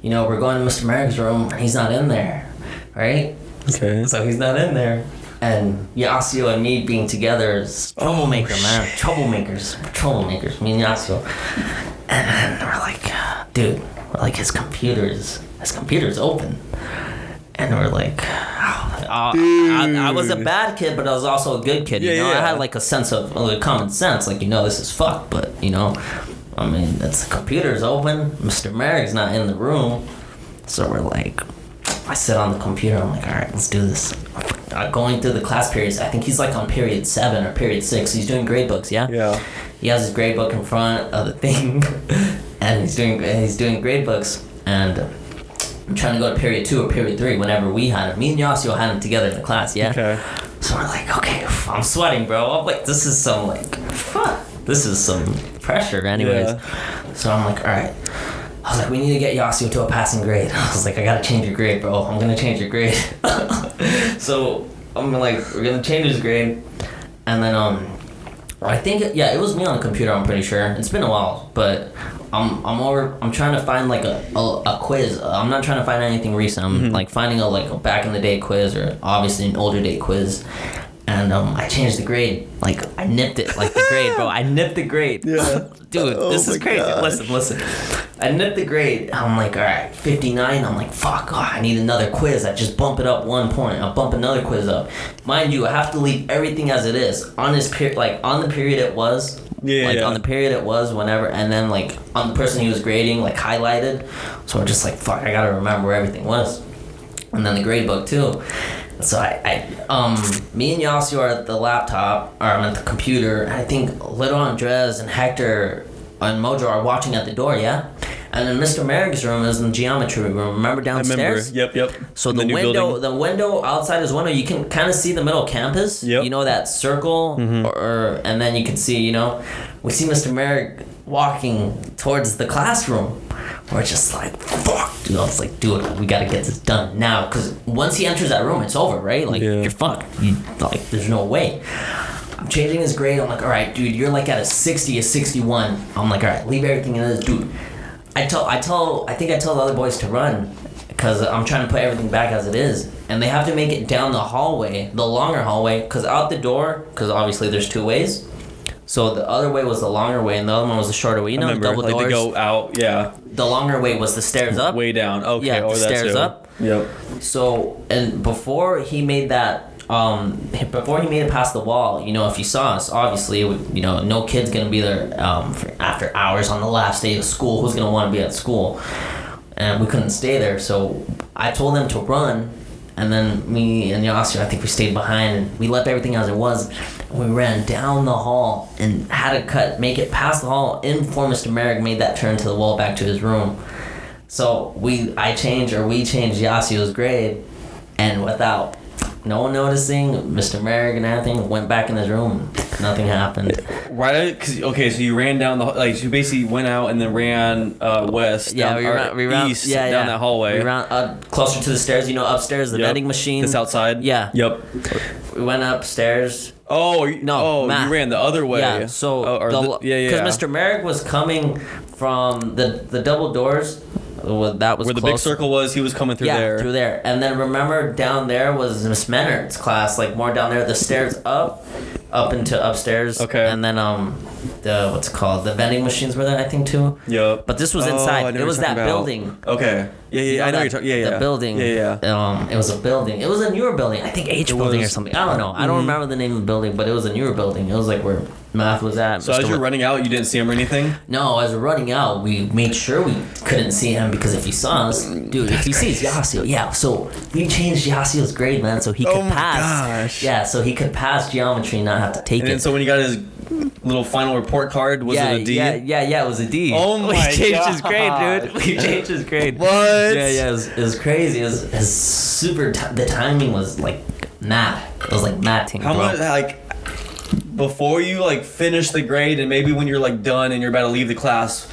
we're going to Mr. Merrick's room and he's not in there, right? Okay. So he's not in there. And Yasuo and me being together is troublemaker, man. Troublemakers. Me and Yasuo. And then we're like, dude, his computer's open. And we're like, I was a bad kid, but I was also a good kid. Yeah. I had like a sense of common sense. Like, this is fucked, but I mean, the computer's open. Mr. Merrick's not in the room. So we're like, I sit on the computer. I'm like, all right, let's do this. Going through the class periods. I think he's like on period 7 or period 6. He's doing grade books, yeah? Yeah. He has his grade book in front of the thing, and he's doing grade books. And I'm trying to go to period 2 or period 3 whenever we had him. Me and Yasuo had him together in the class, yeah? Okay. So we're like, okay, I'm sweating, bro. I'm like, this is some pressure anyways. Yeah. So I'm like, all right. I was like, we need to get Yasuo to a passing grade. I was like, I gotta change your grade, bro. I'm gonna change your grade. So I'm like, we're gonna change his grade. And then I think it was me on the computer, I'm pretty sure. It's been a while, but I'm trying to find like a quiz. I'm not trying to find anything recent. I'm like finding a back in the day quiz or obviously an older day quiz. And I changed the grade. Like, I nipped it, like the grade, bro. I nipped the grade. Yeah. Dude, this is crazy. Gosh. Listen. I nipped the grade. I'm like, all right, 59. I'm like, fuck, I need another quiz. I just bump it up 1 point. I'll bump another quiz up. Mind you, I have to leave everything as it is. On his on the period it was. On the period it was, whenever. And then, like, on the person he was grading, like, highlighted. So I'm just like, fuck, I gotta remember where everything was. And then the grade book, too. So me and Yasuo are at the laptop, or I'm at the computer, and I think Little Andres and Hector and Mojo are watching at the door, yeah? And then Mr. Merrick's room is in the geometry room. Remember downstairs? I remember. Yep. So the window outside his window, you can kind of see the middle campus. Yep. That circle, and then you can see, we see Mr. Merrick walking towards the classroom. We're just like, fuck, dude. I was like, dude, we gotta get this done now, because once he enters that room, it's over, right? Like, you're fucked. There's no way. I'm changing his grade. I'm like, all right, dude, you're like at a 60, a 61. I'm like, all right, leave everything in this, dude. I think I tell the other boys to run, because I'm trying to put everything back as it is, and they have to make it down the hallway, the longer hallway, because out the door, because obviously there's 2 ways. So the other way was the longer way, and the other one was the shorter way. Double doors. They go out, yeah. The longer way was the stairs up. Way down. Okay. Yeah, the stairs up. Yep. So, and before he made that, before he made it past the wall, if you saw us, obviously, no kid's gonna be there for after hours on the last day of school. Who's gonna want to be at school? And we couldn't stay there, so I told them to run. And then me and Yasuo, I think we stayed behind, and we left everything as it was. We ran down the hall and had to make it past the hall in before Mr. Merrick made that turn to the wall back to his room. So we changed Yasuo's grade, and without no one noticing, Mr. Merrick and everything went back in his room. Nothing happened. Right? So you ran down you basically went out and then ran west. Yeah, we ran east down that hallway. We ran closer to the stairs. Upstairs, the vending machine. That's outside. Yeah. Yep. We went upstairs. Oh no! Matt. You ran the other way. Yeah. So because Mr. Merrick was coming from the double doors. That was where the big circle was. He was coming through there. Yeah, through there. And then remember down there was Miss Menard's class, like more down there. The stairs up into upstairs. Okay. And then the what's it called? The vending machines were there, I think too. Yep. But this was inside. It was that building. Okay. Yeah, You know I know that, you're talking. Yeah. The building. Yeah. It was a building. It was a newer building. I think H building or something. I don't know. I don't remember the name of the building, but it was a newer building. It was like where math was at. So as you're running out, you didn't see him or anything? No, as we're running out, we made sure we couldn't see him because if he saw us, dude, if he sees Yasio, yeah. So we changed Yasio's grade, man, so he could pass. Gosh. Yeah, so he could pass geometry and not have to take And then it. so when he got his little final report card, was it a D? Yeah, it was a D. Oh my god. We changed his grade, dude. We changed his grade. What? Yeah, it was crazy. It was super. The timing was like mad. It was like mad. How much, like, before you like finish the grade and maybe when you're like done and you're about to leave the class,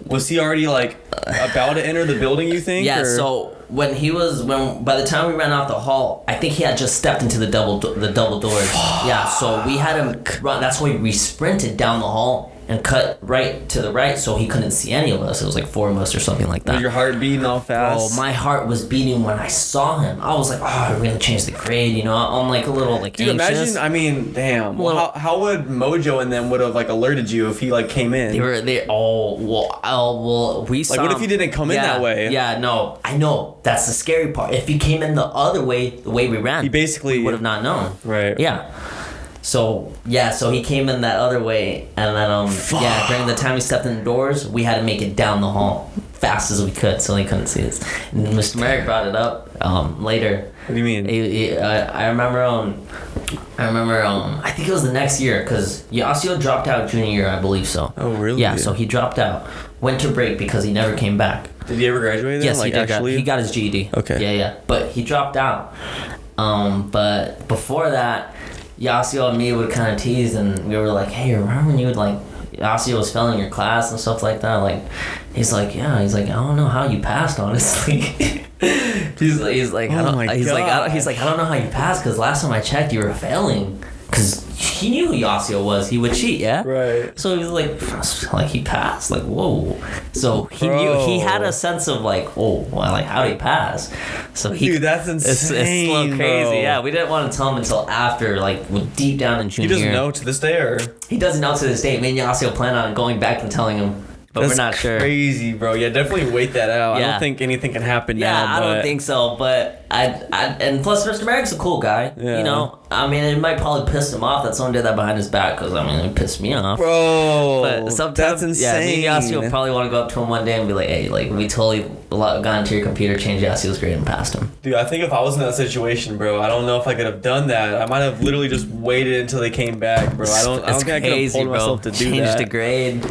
was he already like about to enter the building, you think? Yeah, or? so by the time we ran out the hall, I think he had just stepped into the double doors. Yeah, so we had him run. That's why we sprinted down the hall and cut right to the right so he couldn't see any of us. It was like 4 of us or something like that. Was your heart beating all fast? Oh, my heart was beating when I saw him. I was like, oh, I really changed the grade, you know? I'm like a little like Dude, anxious. imagine, I mean, damn. Well, how would Mojo and them would have like alerted you if he like came in? We saw like, what if him. he didn't come in that way? Yeah, no, I know. That's the scary part. If he came in the other way, the way we ran, He basically would have not known. Right. Yeah. So he came in that other way, and then during the time we stepped in the doors, we had to make it down the hall fast as we could, so they couldn't see us. And Mr. Merrick brought it up later. What do you mean? I remember. I think it was the next year because Yasio dropped out junior year, I believe so. Oh really? Yeah. So he dropped out, went to break because he never came back. Did he ever graduate then? Yes, like, he did. actually? He got his GED. Okay. Yeah. But he dropped out. But before that, Yasio and me would kind of tease, and we were like, "Hey, remember when you would like Yasio was failing your class and stuff like that?" Like, he's like, "I don't know how you passed, honestly." he's like, I don't know how you passed because last time I checked, you were failing. Because he knew who Yasio was. He would cheat, yeah? Right. So he was like he passed. Like, whoa. So he knew, he had a sense of like, oh, well, like, how did he pass? So he... Dude, that's insane, It's a little crazy, bro. yeah. We didn't want to tell him until after, like, deep down in junior He doesn't year. know to this day, or? He doesn't know to this day. Me and Yasio plan on going back and telling him, but That's we're not sure. Crazy, bro. Yeah, definitely wait that out. Yeah. I don't think anything can happen now. Yeah, I but... don't think so, but and plus Mr. Merrick's a cool guy. Yeah. You know, I mean, it might probably piss him off that someone did that behind his back because I mean, it pissed me off. Bro, But sometimes, that's insane. me and Yasio probably want to go up to him one day and be like, "Hey, like we totally got into your computer, changed Yasio's grade, and passed him." Dude, I think if I was in that situation, bro, I don't know if I could have done that. I might have literally just waited until they came back, bro. I don't think I could have pulled myself to do Changed that. the grade.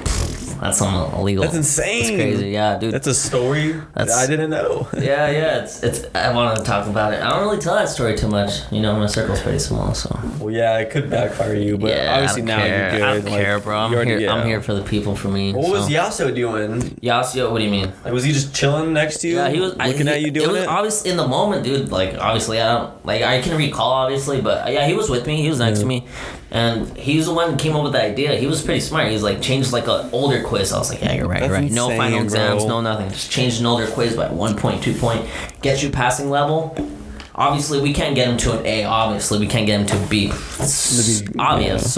That's illegal. That's insane. That's crazy, yeah, dude. That's a story that I didn't know. Yeah. It's. I want to talk about it. I don't really tell that story too much. You know, my circle's pretty small, so. Well, yeah, it could backfire you, but Yeah, obviously now you're good. I don't Like, care, bro. I'm you already- here. yeah. I'm here for the people, for me. What was so. Yasio doing? Yasio? What do you mean? Like, was he just chilling next to you? Yeah, he was looking at you doing it. Was it. obvious in the moment, dude. Like obviously, I don't like. I can recall obviously, but yeah, he was with me. He was next to me, and he's the one who came up with the idea. He was pretty smart. He's like changed like an older quiz. I was like, yeah, you're right. That's You're right. No insane, final exams, bro. no nothing. Just change an older quiz by 1 point, 2 point, get you passing level. Obviously, we can't get him to an A. Obviously, we can't get him to a B. It's obvious.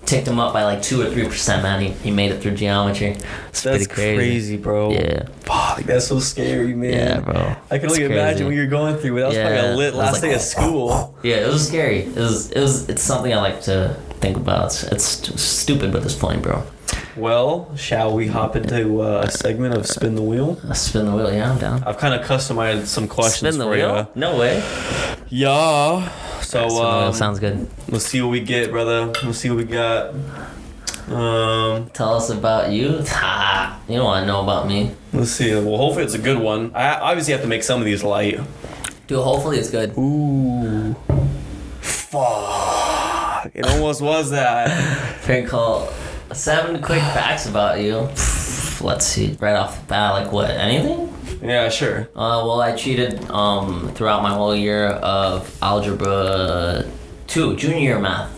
Ticked him up by like 2 or 3%, man. He made it through geometry. It's pretty That's crazy, bro. Yeah. Fuck, that's so scary, man. Yeah, bro. I can only It's imagine crazy. what you're going through. But that was probably a lit It was last like, day of school. Yeah, it was scary. It's something I like to think about. It's stupid, but it's funny, bro. Well, shall we hop into a segment of Spin the Wheel? Spin the wheel, yeah, I'm down. I've kind of customized some questions Spin the for wheel? you. No way. Yeah. So Spin the wheel sounds good. let's see what we get, brother. Let's see what we got. Tell us about you. You don't want to know about me. Let's see. Well, hopefully it's a good one. I obviously have to make some of these light. Dude, hopefully it's good. Ooh. Fuck. It almost was that. Prank call. 7 quick facts about you. Let's see. Right off the bat, like what? Anything? Yeah, sure. Well, I cheated throughout my whole year of Algebra 2, junior year math.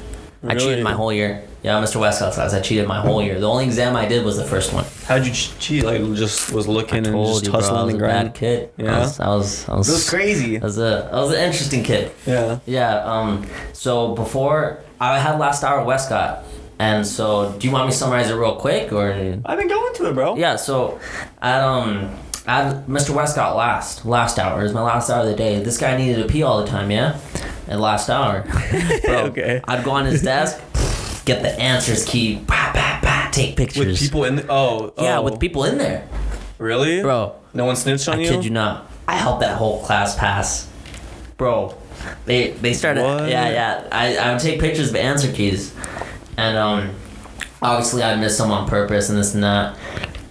I Really? cheated my whole year. Yeah, Mr. Westcott's class. I cheated my whole year. The only exam I did was the first one. How'd you cheat? Like, just was looking and just Bro, I hustling was and a bad grinding? kid. Yeah? I was It was crazy. I was an interesting kid. Yeah. Yeah. So before I had last hour at Westcott, And so, do you want me to summarize it real quick, or? I've been going to it, bro. Yeah. So, at Mr. Westcott last hour. It was my last hour of the day. This guy needed to pee all the time, yeah? At last hour. Bro, Okay. I'd go on his desk, get the answers key, take pictures. With people in Yeah, with people in there. Really? Bro. No one snitched on I you? kid you not. I helped that whole class pass. Bro. They started... What? Yeah. I would take pictures of answer keys. And, obviously I missed some on purpose and this and that.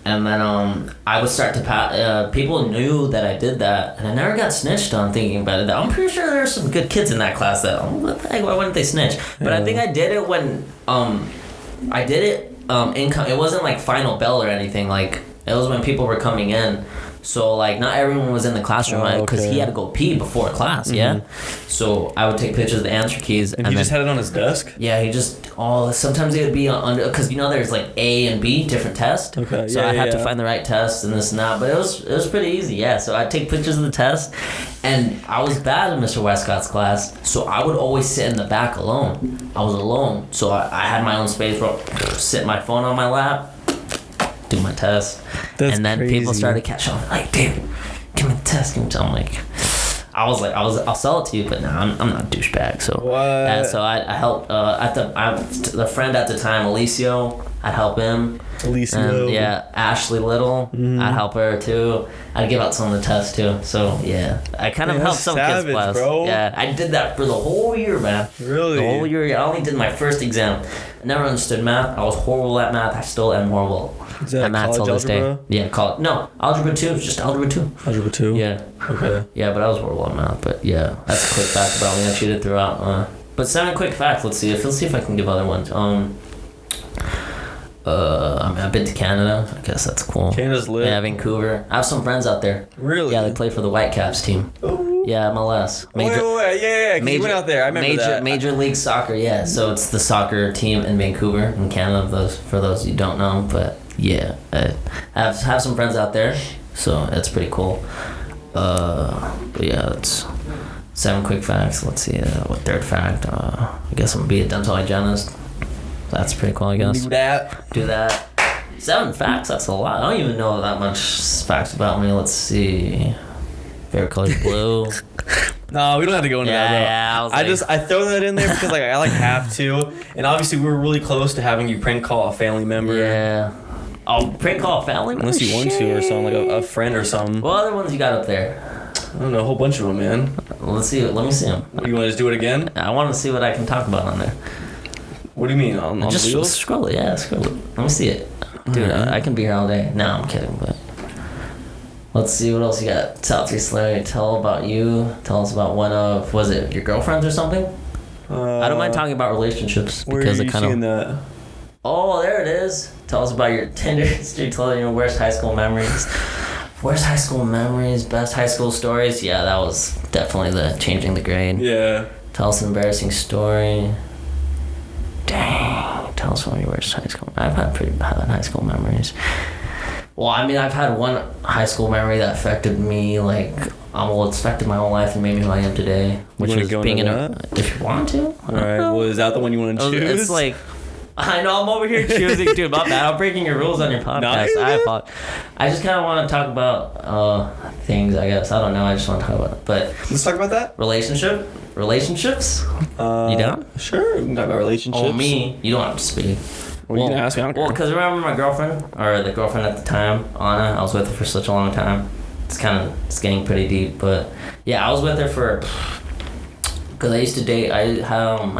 And then I would start to pass. People knew that I did that, and I never got snitched on. Thinking about it, I'm pretty sure there were some good kids in that class. That what the heck? Why wouldn't they snitch? But I think I did it when I did it It wasn't like final bell or anything. Like it was when people were coming in. So like not everyone was in the classroom because he had to go pee before class. Yeah. So I would take pictures of the answer keys. And he just had it on his desk? Yeah, he just sometimes it would be under because there's like A and B different tests. Okay. So I had to find the right test and this and that, but it was pretty easy. Yeah. So I'd take pictures of the test, and I was bad in Mr. Westcott's class, so I would always sit in the back alone. I was alone, so I had my own space where I'd sit my phone on my lap, do my test. That's and then crazy. people started catching on, like, dude, give me the test. I'm like, I'll sell it to you, but no, I'm not a douchebag. So what? So I helped the friend at the time, Alicio. I'd help him. Alicio. And, Ashley Little. I'd help her too. I'd give out some of the tests too. So yeah, I kind of helped some kids' class. Bro. Yeah, I did that for the whole year, man. Really? The whole year. I only did my first exam. I never understood math. I was horrible at math. I still am horrible. Is that at math till this day. algebra? Yeah, no, algebra 2. It's just algebra 2. Algebra 2? Yeah. Okay. Yeah, but I was horrible at math. But yeah, that's a quick fact about me. I cheated throughout. But 7 quick facts. Let's see if I can give other ones. I've been to Canada. I guess that's cool. Canada's lit. Yeah, Vancouver. I have some friends out there. Really? Yeah, they play for the Whitecaps team. Ooh. Yeah, MLS. Wait, yeah. 'Cause you went out there. I remember that. Major League Soccer. Yeah, so it's the soccer team in Vancouver, in Canada. For those you don't know, but yeah, I have some friends out there, so it's pretty cool. But yeah, it's 7 quick facts. Let's see. What third fact? I guess I'm gonna be a dental hygienist. That's pretty cool, I guess. Do that. 7 facts, that's a lot. I don't even know that much facts about me. Let's see. Favorite color is blue. No, we don't have to go into that. Yeah, I throw that in there because I have to. And obviously we were really close to having you prank call a family member. Yeah. Oh, prank call a family member? Unless you want to or something, like a friend or something. What other ones you got up there? I don't know, a whole bunch of them, man. Let me see them. You want to just do it again? I want to see what I can talk about on there. What do you mean? On Just wheels? scroll it, scroll it. Let me see it. Dude, I can be here all day. No, I'm kidding, but... Let's see what else you got. Top 3 celebrity. Tell about you. Tell us about one of... Was it your girlfriends or something? I don't mind talking about relationships. Where because are you it kind seeing of... that? Oh, there it is. Tell us about your Tinder history. Tell your worst high school memories. Worst high school memories. Best high school stories. Yeah, that was definitely the changing the grade. Yeah. Tell us an embarrassing story. Dang. Tell us one of your worst high school. I've had pretty bad high school memories. Well, I mean, I've had one high school memory that affected me, like, it's affected my whole life and made me who I am today. Which is being in a... If you want to. Alright, well, is that the one you want to choose? It's like... I know, I'm over here choosing, dude. My bad. I'm breaking your rules on your podcast. I just kind of want to talk about things, I guess. I don't know. I just want to talk about it. But let's talk about that. Relationships? You down? Sure. We can talk about relationships. Oh, me? You don't have to speak. Well, you can ask me. I don't care. Well, because remember my girlfriend, or the girlfriend at the time, Anna. I was with her for such a long time. It's getting pretty deep, but yeah, I was with her for. Because I used to date. I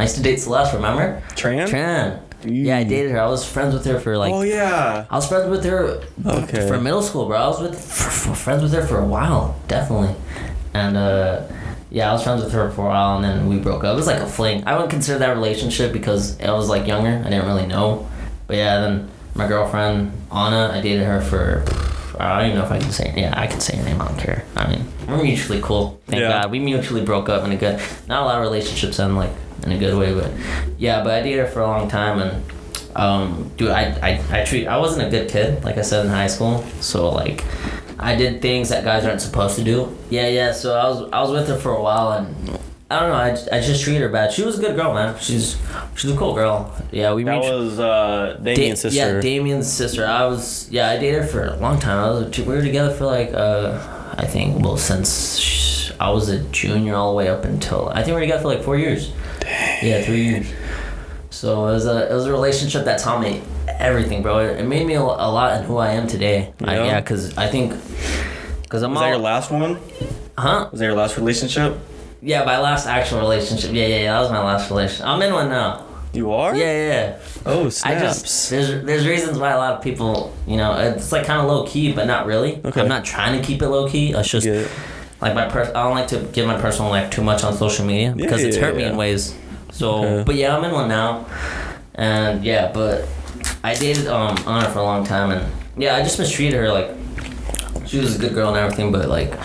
used to date Celeste. Remember? Tran. Yeah, I dated her. I was friends with her for like... Oh, yeah. I was friends with her for middle school, bro. I was friends with her for a while, definitely. And, yeah, I was friends with her for a while, and then we broke up. It was like a fling. I wouldn't consider that a relationship because I was, like, younger. I didn't really know. But, yeah, then my girlfriend, Anna, I dated her for... I don't even know if I can say... Yeah, I can say her name. I don't care. I mean, we're mutually cool. Thank God. We mutually broke up in a good... Not a lot of relationships end, like... in a good way, but yeah, but I dated her for a long time, and dude, I wasn't a good kid, like I said in high school, so like I did things that guys aren't supposed to do. So I was with her for a while, and I don't know. I just treated her bad. She was a good girl, man. She's a cool girl. Yeah, we. That was Damien's sister. Yeah, Damien's sister. I dated her for a long time. We were together for like I think since I was a junior all the way up until I think we were together for like 4 years. Dang. Yeah, 3 years. So it was a relationship that taught me everything, bro. It made me a lot in who I am today. Yeah. Because I'm. Was that your last one? Huh? Was that your last relationship? Yeah, my last actual relationship. Yeah, that was my last relationship. I'm in one now. You are? Yeah. Oh, snaps. There's reasons why a lot of people, it's like kind of low key, but not really. Okay. I'm not trying to keep it low key. It's just like I don't like to give my personal life too much on social media because it's hurt me in ways. So, but yeah, I'm in one now, and yeah, but I dated Anna for a long time, and yeah, I just mistreated her. Like, she was a good girl and everything, but like,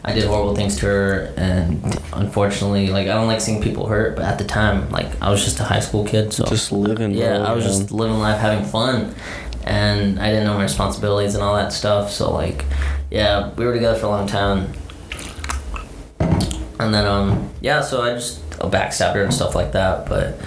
I did horrible things to her, and unfortunately, like, I don't like seeing people hurt, but at the time, like, I was just a high school kid, so just living. Yeah, I was just living life, having fun, and I didn't know my responsibilities and all that stuff. So like, yeah, we were together for a long time, and then so I just backstabbed her and stuff like that. But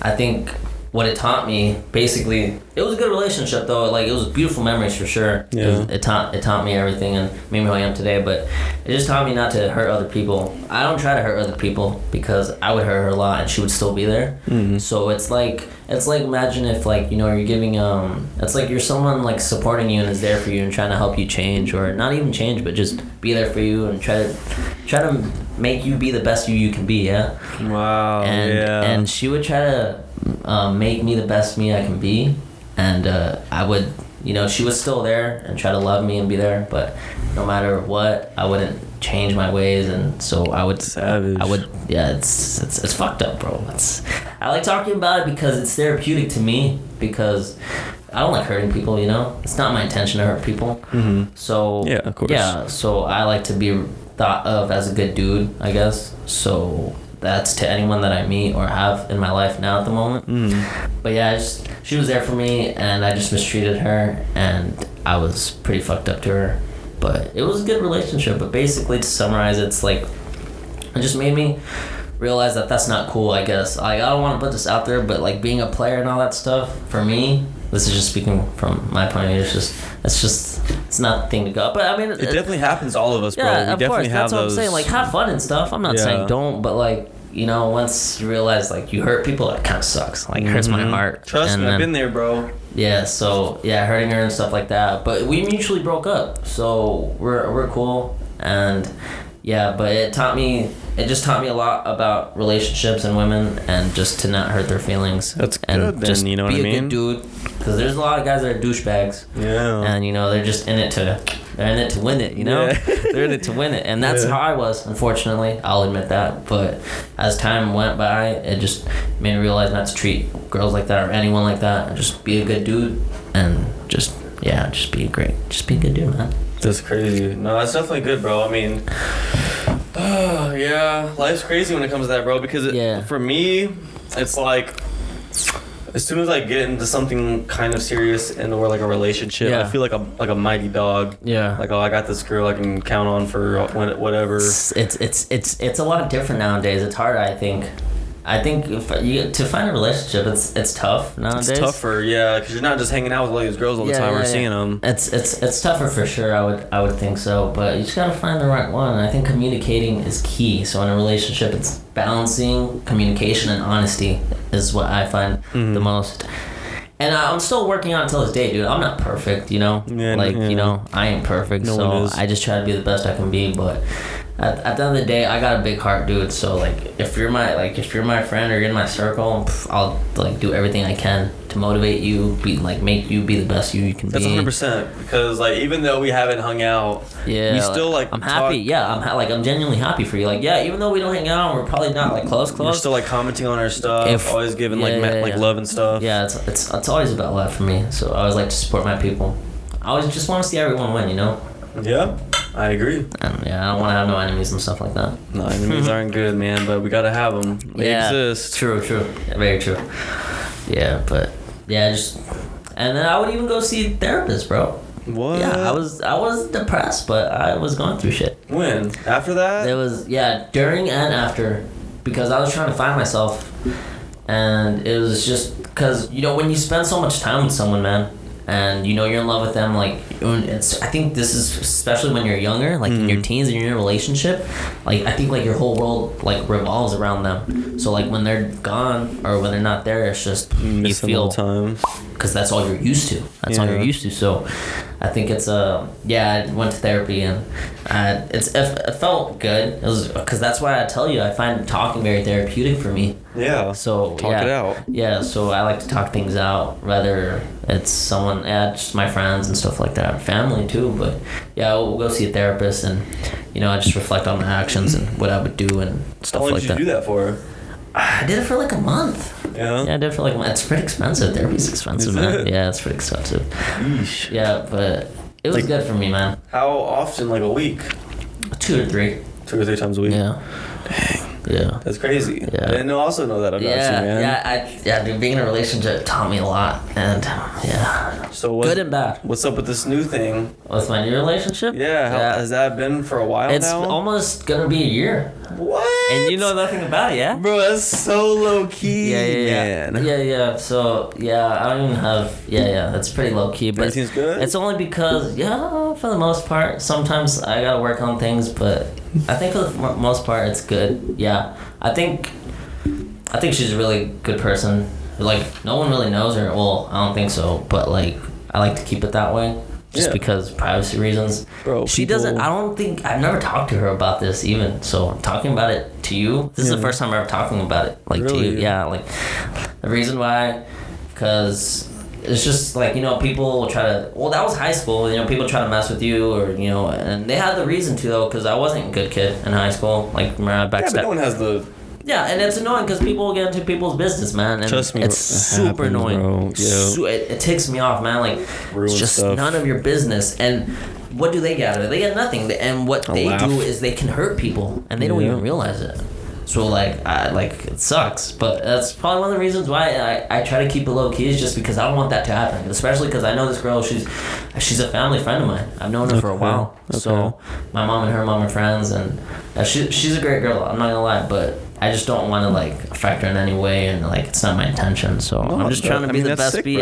I think what it taught me, basically, it was a good relationship though. Like, it was beautiful memories for sure. Yeah. It taught me everything and made me who I am today. But it just taught me not to hurt other people. I don't try to hurt other people because I would hurt her a lot and she would still be there. Mm-hmm. So it's like imagine if like you're giving it's like you're someone like supporting you and is there for you and trying to help you change, or not even change, but just be there for you and try to make you be the best you can be. Yeah. Wow. And she would try to make me the best me I can be, and I would, she was still there and try to love me and be there, but no matter what, I wouldn't change my ways, and so I would. Savage. It's fucked up, bro. I like talking about it because it's therapeutic to me, because I don't like hurting people. It's not my intention to hurt people. Mm-hmm. So yeah, of course. Yeah, so I like to be thought of as a good dude, I guess. So that's to anyone that I meet or have in my life now at the moment. But yeah, she was there for me, and I just mistreated her, and I was pretty fucked up to her. But it was a good relationship. But basically, to summarize, it's like, it just made me realize that that's not cool, I guess. Like, I don't want to put this out there, but like being a player and all that stuff, for me, this is just speaking from my point of view, it's not the thing to go. But I mean, it definitely happens to all of us, bro. Yeah, we of definitely course. have That's what those... I'm saying. Like, have fun and stuff. I'm not saying don't, but like, once you realize like you hurt people, it kind of sucks. Like, it hurts my heart. Trust me, I've been there, bro. Yeah, so yeah, hurting her and stuff like that. But we mutually broke up, so we're cool. And yeah, but it just taught me a lot about relationships and women, and just to not hurt their feelings. That's and good then, just you know what I mean? Be a good dude, because there's a lot of guys that are douchebags. Yeah. And they're just in it to win it, Yeah. They're in it to win it, and that's how I was, unfortunately. I'll admit that. But as time went by, it just made me realize not to treat girls like that or anyone like that, and just be a good dude, and just be a good dude, man. That's crazy. No, that's definitely good, bro. I mean, yeah, life's crazy when it comes to that, bro, because for me, it's like, as soon as I get into something kind of serious or like a relationship, I feel like a mighty dog. Yeah. Like, I got this girl I can count on for whatever. It's a lot different nowadays. It's hard, I think. To find a relationship, it's tough nowadays. It's tougher, yeah, because you're not just hanging out with all these girls all the time or seeing them. It's tougher for sure. I would think so, but you just gotta find the right one. And I think communicating is key. So in a relationship, it's balancing communication and honesty is what I find the most. And I'm still working on it till this day, dude. I'm not perfect, Yeah, I ain't perfect. So I just try to be the best I can be, but. At the end of the day, I got a big heart, dude. So like, if you're my friend or you're in my circle, I'll like do everything I can to motivate you, make you be the best you can be. That's 100%. Because like, even though we haven't hung out, we still like. I'm happy. Yeah, I'm genuinely happy for you. Like, yeah, even though we don't hang out, we're probably not like close. We're still like commenting on our stuff, always giving like love and stuff. Yeah, it's always about love for me. So I always like to support my people. I always just want to see everyone win, Yeah. I agree. And I don't want to have no enemies and stuff like that. No, enemies aren't good, man, but we gotta have them. They exist. True. Yeah, very true. Yeah, but and then I would even go see therapists, bro. What? Yeah, I was depressed, but I was going through shit. When? After that? It was during and after, because I was trying to find myself, and it was just because when you spend so much time with someone, man, and you're in love with them, like I think this is especially when you're younger, like in your teens and you're in a relationship, like I think like your whole world like revolves around them. So like when they're gone or when they're not there, it's just you feel time because that's all you're used to. That's all you're used to. So I think it's I went to therapy and it felt good. It was because that's why I tell you I find talking very therapeutic for me. Yeah. So talk it out. Yeah. So I like to talk things out, whether it's someone, just my friends and stuff like that, family too. But we'll go see a therapist and I just reflect on my actions and what I would do and stuff like that. How long did you do that for? I did it for like a month. Yeah? Yeah, I did it for like a month. It's pretty expensive. Therapy's expensive, man. Yeah, it's pretty expensive. Yeesh. Yeah, but it was good for me, man. How often? Like a week? 2 or 3. 2 or 3 times a week? Yeah. Dang. Yeah. That's crazy. Yeah. I didn't also know that about you, man. Dude, being in a relationship taught me a lot. And, So good and bad. What's up with this new thing? With my new relationship? Yeah. How, has that been for a while it's now? It's almost gonna be a year. What? And you know nothing about it, yeah? Bro, that's so low key, man. Yeah. So, I don't even have... that's pretty low key. But everything's good? It's only because, for the most part, sometimes I gotta work on things, but I think for the most part, it's good. Yeah. I think she's a really good person. Like, no one really knows her. Well, I don't think so. But, like, I like to keep it that way. Just because privacy reasons. Bro, she doesn't... I don't think... I've never talked to her about this, even. So, I'm talking about it to you. This is the first time I'm ever talking about it. Like, really? to you. Yeah, like... The reason why... Because... It's just, like, people will try to... Well, that was high school. People try to mess with you or, And they had the reason to, though, because I wasn't a good kid in high school. Like, remember I backstabbed... Yeah, but no one has the... Yeah, and it's annoying because people get into people's business, man. And trust me, it's super annoying. Bro. Yeah. It ticks me off, man. Like, it's just stuff. None of your business. And what do they get out of it? They get nothing. And what they do is they can hurt people, and they don't even realize it. So, it sucks. But that's probably one of the reasons why I try to keep it low key is just because I don't want that to happen. Especially because I know this girl, she's a family friend of mine. I've known her for a while. Okay. So, my mom and her mom are friends, and she's a great girl. I'm not gonna lie, but I just don't want to affect her in any way, and it's not my intention. So I'm just trying to be the best. Be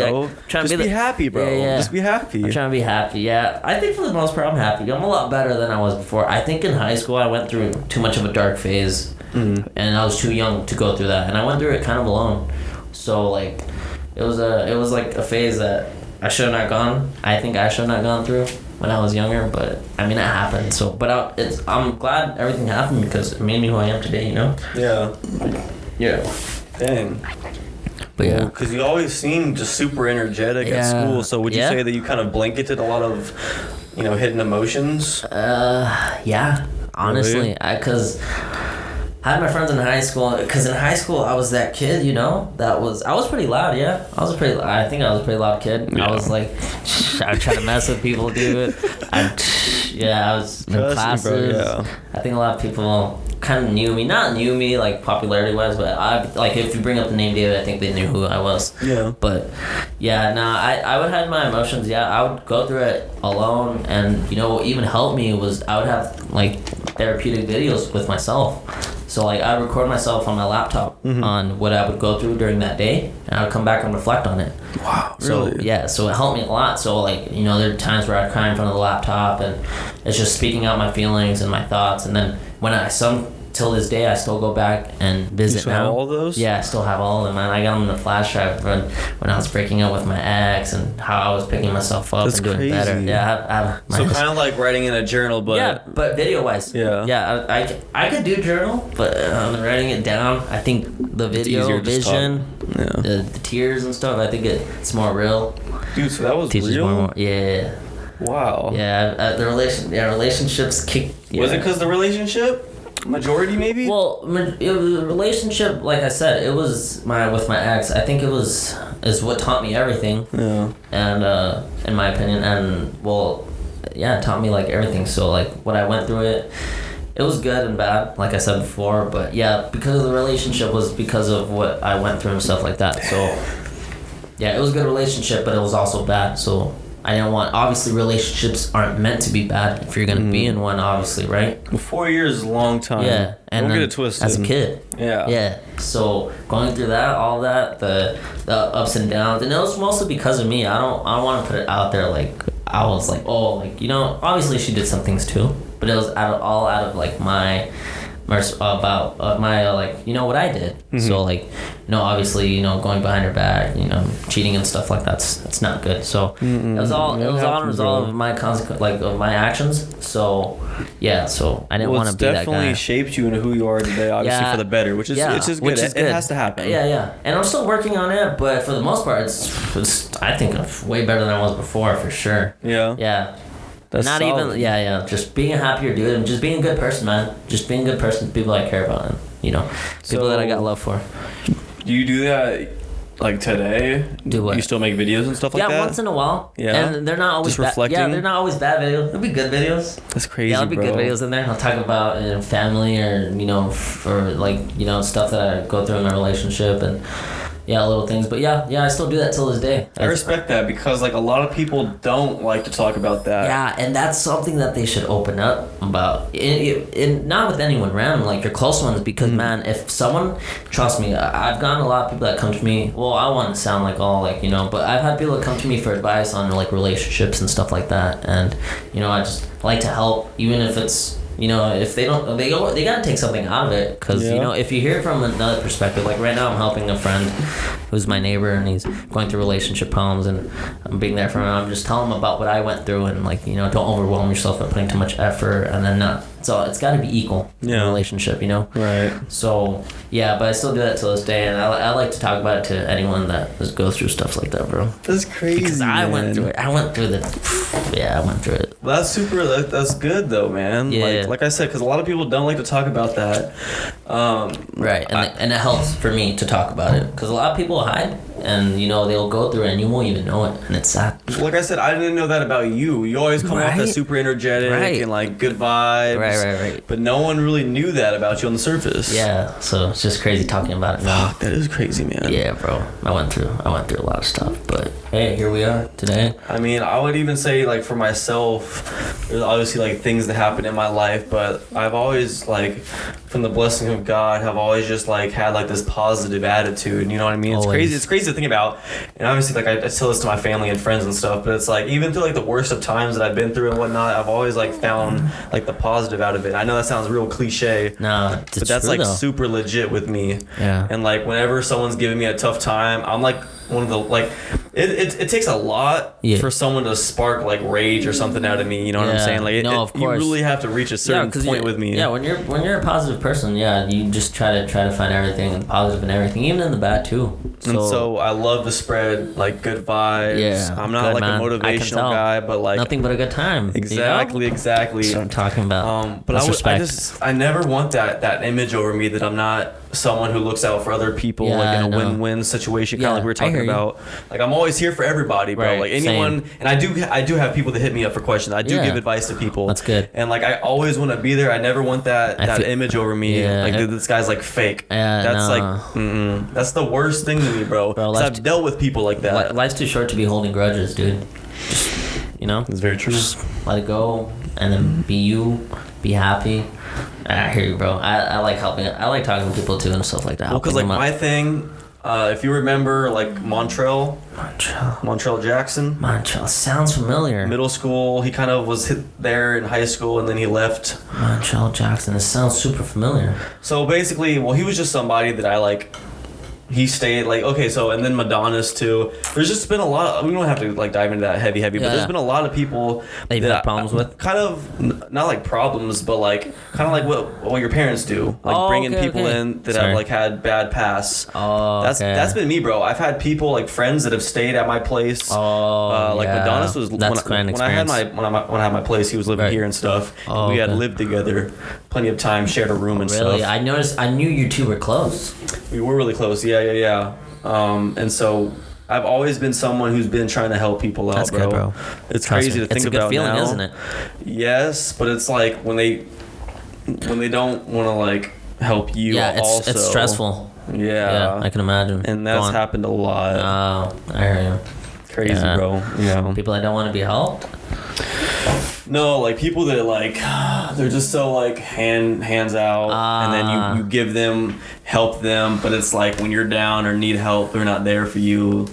happy, bro. Yeah. Just be happy. I'm trying to be happy. Yeah, I think for the most part I'm happy. I'm a lot better than I was before. I think in high school I went through too much of a dark phase, and I was too young to go through that, and I went through it kind of alone. So it was a phase that I should have not gone. I think I should have not gone through when I was younger, but I mean it happened. So, but I'm glad everything happened because it made me who I am today. Yeah. Yeah. Dang. But yeah, because you always seemed just super energetic at school. So would you say that you kind of blanketed a lot of, hidden emotions? Yeah. Honestly, because I had my friends in high school. Because in high school I was that kid, I was pretty loud. Yeah, I think I was a pretty loud kid. Yeah. I was I would try to mess with people, dude. I was in classes. Me, bro, I think a lot of people kind of knew me, not knew me popularity wise, but if you bring up the name David, I think they knew who I was. Yeah. But I would hide my emotions. Yeah, I would go through it alone, and what even helped me was I would have therapeutic videos with myself. So I would record myself on my laptop on what I would go through during that day, and I would come back and reflect on it. Wow, really? So yeah, so it helped me a lot. So there are times where I cry in front of the laptop, and it's just speaking out my feelings and my thoughts. And then when till this day, I still go back and visit. You still have all those? Yeah, I still have all of them, man. I got them in the flash drive when I was breaking up with my ex and how I was picking myself up and doing crazy. better. Yeah, I have so kind of like writing in a journal, but... Yeah, but video-wise. Yeah. Yeah, I could do journal, but writing it down, I think the video, vision, the tears and stuff, I think it's more real. Dude, so that was real? More, yeah. Wow. Yeah, relationships kick... Yeah. Was it because the relationship? Majority, maybe? Well, it was a relationship, like I said, it was with my ex. I think is what taught me everything. Yeah. And in my opinion, and it taught me everything. So when I went through it was good and bad, like I said before. But yeah, because of the relationship was because of what I went through and stuff like that. So yeah, it was a good relationship, but it was also bad. So I didn't want, obviously relationships aren't meant to be bad if you're gonna be in one, obviously, right? 4 years is a long time. Yeah, and don't then get it twisted. as a kid. Yeah. So going through that, all that, the ups and downs, and it was mostly because of me. I don't want to put it out there like I was like, oh, like, you know, obviously she did some things too, but it was all out of like my like, you know, what I did. So like, you know, obviously, you know, going behind her back, you know, cheating and stuff like that's not good. So it was all a result of my of my actions. So yeah, so I didn't want to be that guy. It's definitely shaped you into who you are today, obviously, for the better, which is good. It has to happen. Yeah. And I'm still working on it, but for the most part, it's I think way better than I was before, for sure. Yeah. That's not solid. Even just being a happier dude and just being a good person, man. Just being a good person to people I care about, and you know, people that I got love for. Do you do that like today? Do what? You still make videos and stuff like that? Yeah, once in a while. Yeah. And they're not always just reflecting. Yeah, they're not always bad videos. There'll be good videos. That's crazy, yeah, there'll be bro. good videos in there. I'll talk about family or, you know, or like, you know, stuff that I go through in my relationship and little things. But yeah, I still do that till this day. I respect that because like a lot of people don't like to talk about that. Yeah, and that's something that they should open up about. Not with anyone random, like your close ones, because man, if someone, trust me, I've gotten a lot of people that come to me. Well, I want to sound like all like, you know, but I've had people that come to me for advice on like relationships and stuff like that, and you know, I just like to help, even if it's, you know, if they don't, they gotta take something out of it, because you know, if you hear it from another perspective, like right now I'm helping a friend who's my neighbor and he's going through relationship problems, and I'm being there for him. I'm just telling him about what I went through, and like, you know, don't overwhelm yourself by putting too much effort, and then not. So it's got to be equal in a relationship, you know? Right. So, yeah, but I still do that to this day, and I like to talk about it to anyone that goes through stuff like that, bro. That's crazy, because I went through it. I went through it. Well, that's good, though, man. Yeah. Like I said, because a lot of people don't like to talk about that. Right, and it helps for me to talk about it, because a lot of people hide, and, you know, they'll go through it, and you won't even know it, and it's sad. Like I said, I didn't know that about you. You always come off as super energetic and, like, good vibes. Right. But no one really knew that about you on the surface. Yeah, so it's just crazy talking about it now. Fuck, that is crazy, man. Yeah, bro. I went through a lot of stuff, but hey, here we are today. I mean, I would even say, like, for myself, there's obviously, like, things that happen in my life, but I've always, like, from the blessing of God, have always just, like, had, like, this positive attitude, you know what I mean? It's crazy to think about, and obviously, like, I tell this to my family and friends and stuff, but it's, like, even through, like, the worst of times that I've been through and whatnot, I've always, like, found, like, the positive out of it. I know that sounds real cliche, but that's, like, super legit with me. Yeah. And, like, whenever someone's giving me a tough time, I'm, like, one of the, like, it takes a lot for someone to spark, like, rage or something out of me, you know what I'm saying? Like, of course. You really have to reach a certain point with me. Yeah, when you're a positive person, you just try to find everything and positive in everything, even in the bad too. So I love to spread, like, good vibes. Yeah, I'm not, like, man. a motivational guy, but, like, nothing but a good time. Exactly. That's what I'm talking about. But I never want that image over me that I'm not someone who looks out for other people, like, in a win-win situation, kind of like we were talking about. Like, I'm always here for everybody, bro. Right, like, anyone, same. And I do have people that hit me up for questions. I do give advice to people. That's good. And, like, I always want to be there. I never want that image over me. Like, this guy's, like, fake. That's like, that's the worst thing to me, bro. Because I've dealt with people like that. Life's too short to be holding grudges, dude. Just, you know? It's very true. Just let it go, and then be you, be happy. I hear you, bro. I like helping. I like talking to people, too, and stuff like that. Well, because, like, my thing... if you remember, like, Montrell Jackson. Montrell sounds familiar. Middle school, he kind of was there in high school, and then he left. Montrell Jackson, this sounds super familiar. So basically, well, he was just somebody that I, like, he stayed, like, okay, so, and then Madonna's too. There's just been a lot, we don't have to, like, dive into that heavy, but there's been a lot of people that you've had problems with? Kind of, not like problems, but, like, kind of like what your parents do. Like, bringing people in that have, like, had bad pasts. That's been me, bro. I've had people, like, friends that have stayed at my place. Like, Madonna's was, when I had my place, he was living here and stuff. And we had lived together plenty of time, shared a room and stuff. Really? I knew you two were close. We were really close, yeah. And so I've always been someone who's been trying to help people out, Good, bro. It's crazy to think about now. It's a good feeling, isn't it? Yes, but it's like when they don't want to, like, help you. Yeah, it's stressful. Yeah, I can imagine. And that's happened a lot. Oh, I hear you. Crazy, bro. You know, people that don't want to be helped. No, like people that like they're just so like hands out, and then you give them, help them, but it's like when you're down or need help, they're not there for you.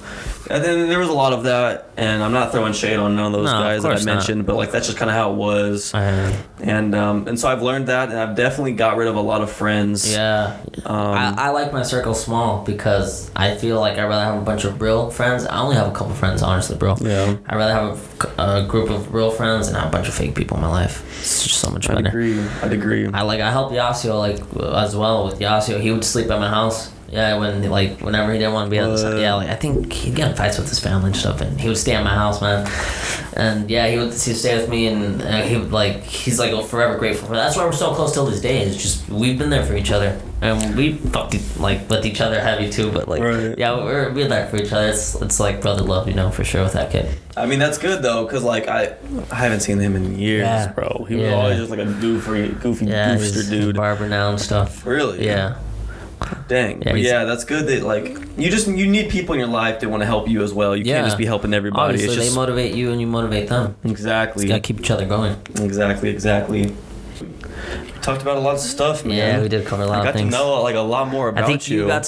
And then there was a lot of that, and I'm not throwing shade on none of those guys that I mentioned, but like that's just kind of how it was. And so I've learned that, and I've definitely got rid of a lot of friends. Yeah, I like my circle small because I feel like I'd rather have a bunch of real friends. I only have a couple friends, honestly, bro. Yeah, I'd rather have a group of real friends and not a bunch of fake people in my life. It's just so much better. I'd agree. I helped Yasio like as well with Yasio. He would sleep at my house. Yeah, whenever he didn't want to be at the I think he'd get in fights with his family and stuff, and he would stay at my house, man. And yeah, he'd stay with me, and he would he's forever grateful for that. That's why we're so close till this day. It's just we've been there for each other, and we fucked with each other heavy too. But yeah, we're there for each other. It's like brother love, for sure with that kid. I mean that's good though, cause I haven't seen him in years, bro. He was always just like a goofy goofster dude. Barber now and stuff. Really? Yeah. Dang. Yeah, that's good that you need people in your life that want to help you as well. You can't just be helping everybody. Obviously, they motivate you and you motivate them. Exactly. You gotta keep each other going. Exactly. We talked about a lot of stuff, man. Yeah, we did cover a lot of things. I got to know a lot more about you. I think you got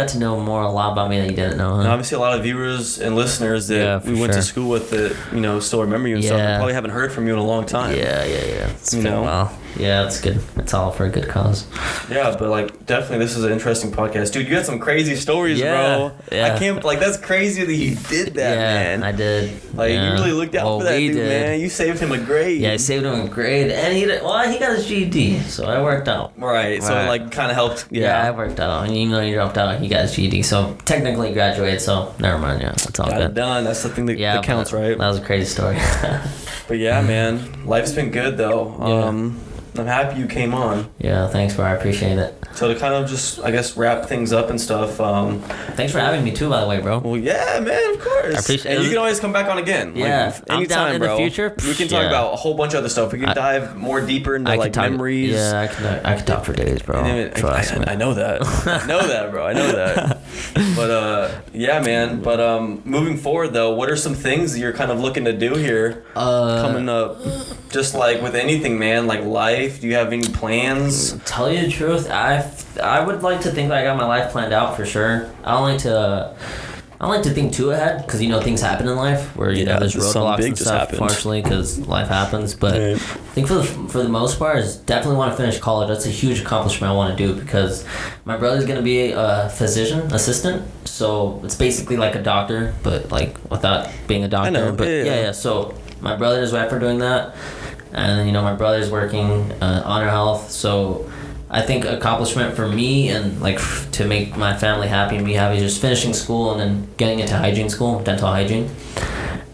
to know a lot about me that you didn't know. Huh? And obviously, a lot of viewers and listeners that we went to school with that still remember you and stuff. They probably haven't heard from you in a long time. Yeah. It's been a while. Yeah, it's good. It's all for a good cause. Yeah, but definitely this is an interesting podcast. Dude, you had some crazy stories, bro. Yeah. I can't, that's crazy that you did that, man. I did. You really looked out for that dude, man. You saved him a grade. Yeah, I saved him a grade. And he got his GED, so I worked out. Right, so it kind of helped. Yeah, I worked out. And even though he dropped out, he got his GED, so technically graduated, so never mind, it's all good. Got it done. That's the thing that counts, right? That was a crazy story. But yeah, man, life's been good, though. I'm happy you came on. Yeah, thanks, bro. I appreciate it. So to kind of just, I guess, wrap things up and stuff. Thanks for having me too, by the way, bro. Well, yeah, man, of course. I appreciate it. And you can always come back on again. Yeah, anytime, in bro. The future. We can talk about a whole bunch of other stuff. We can dive more deeper into memories. Yeah, I can talk for days, bro. Trust me. I know that. I know that, bro. I know that. But yeah, man. But moving forward, though, what are some things that you're kind of looking to do here coming up? Just with anything, man, life. Do you have any plans? Tell you the truth, I would like to think that I got my life planned out for sure. I don't like to think too ahead because things happen in life where there's roadblocks and stuff. Unfortunately, because life happens. But I think for the most part, is definitely want to finish college. That's a huge accomplishment I want to do because my brother's gonna be a physician assistant. So it's basically like a doctor, but without being a doctor. I know. But yeah. So my brother is right for doing that. And my brother's working Honor Health, so I think accomplishment for me and to make my family happy and me happy is just finishing school and then getting into hygiene school, dental hygiene.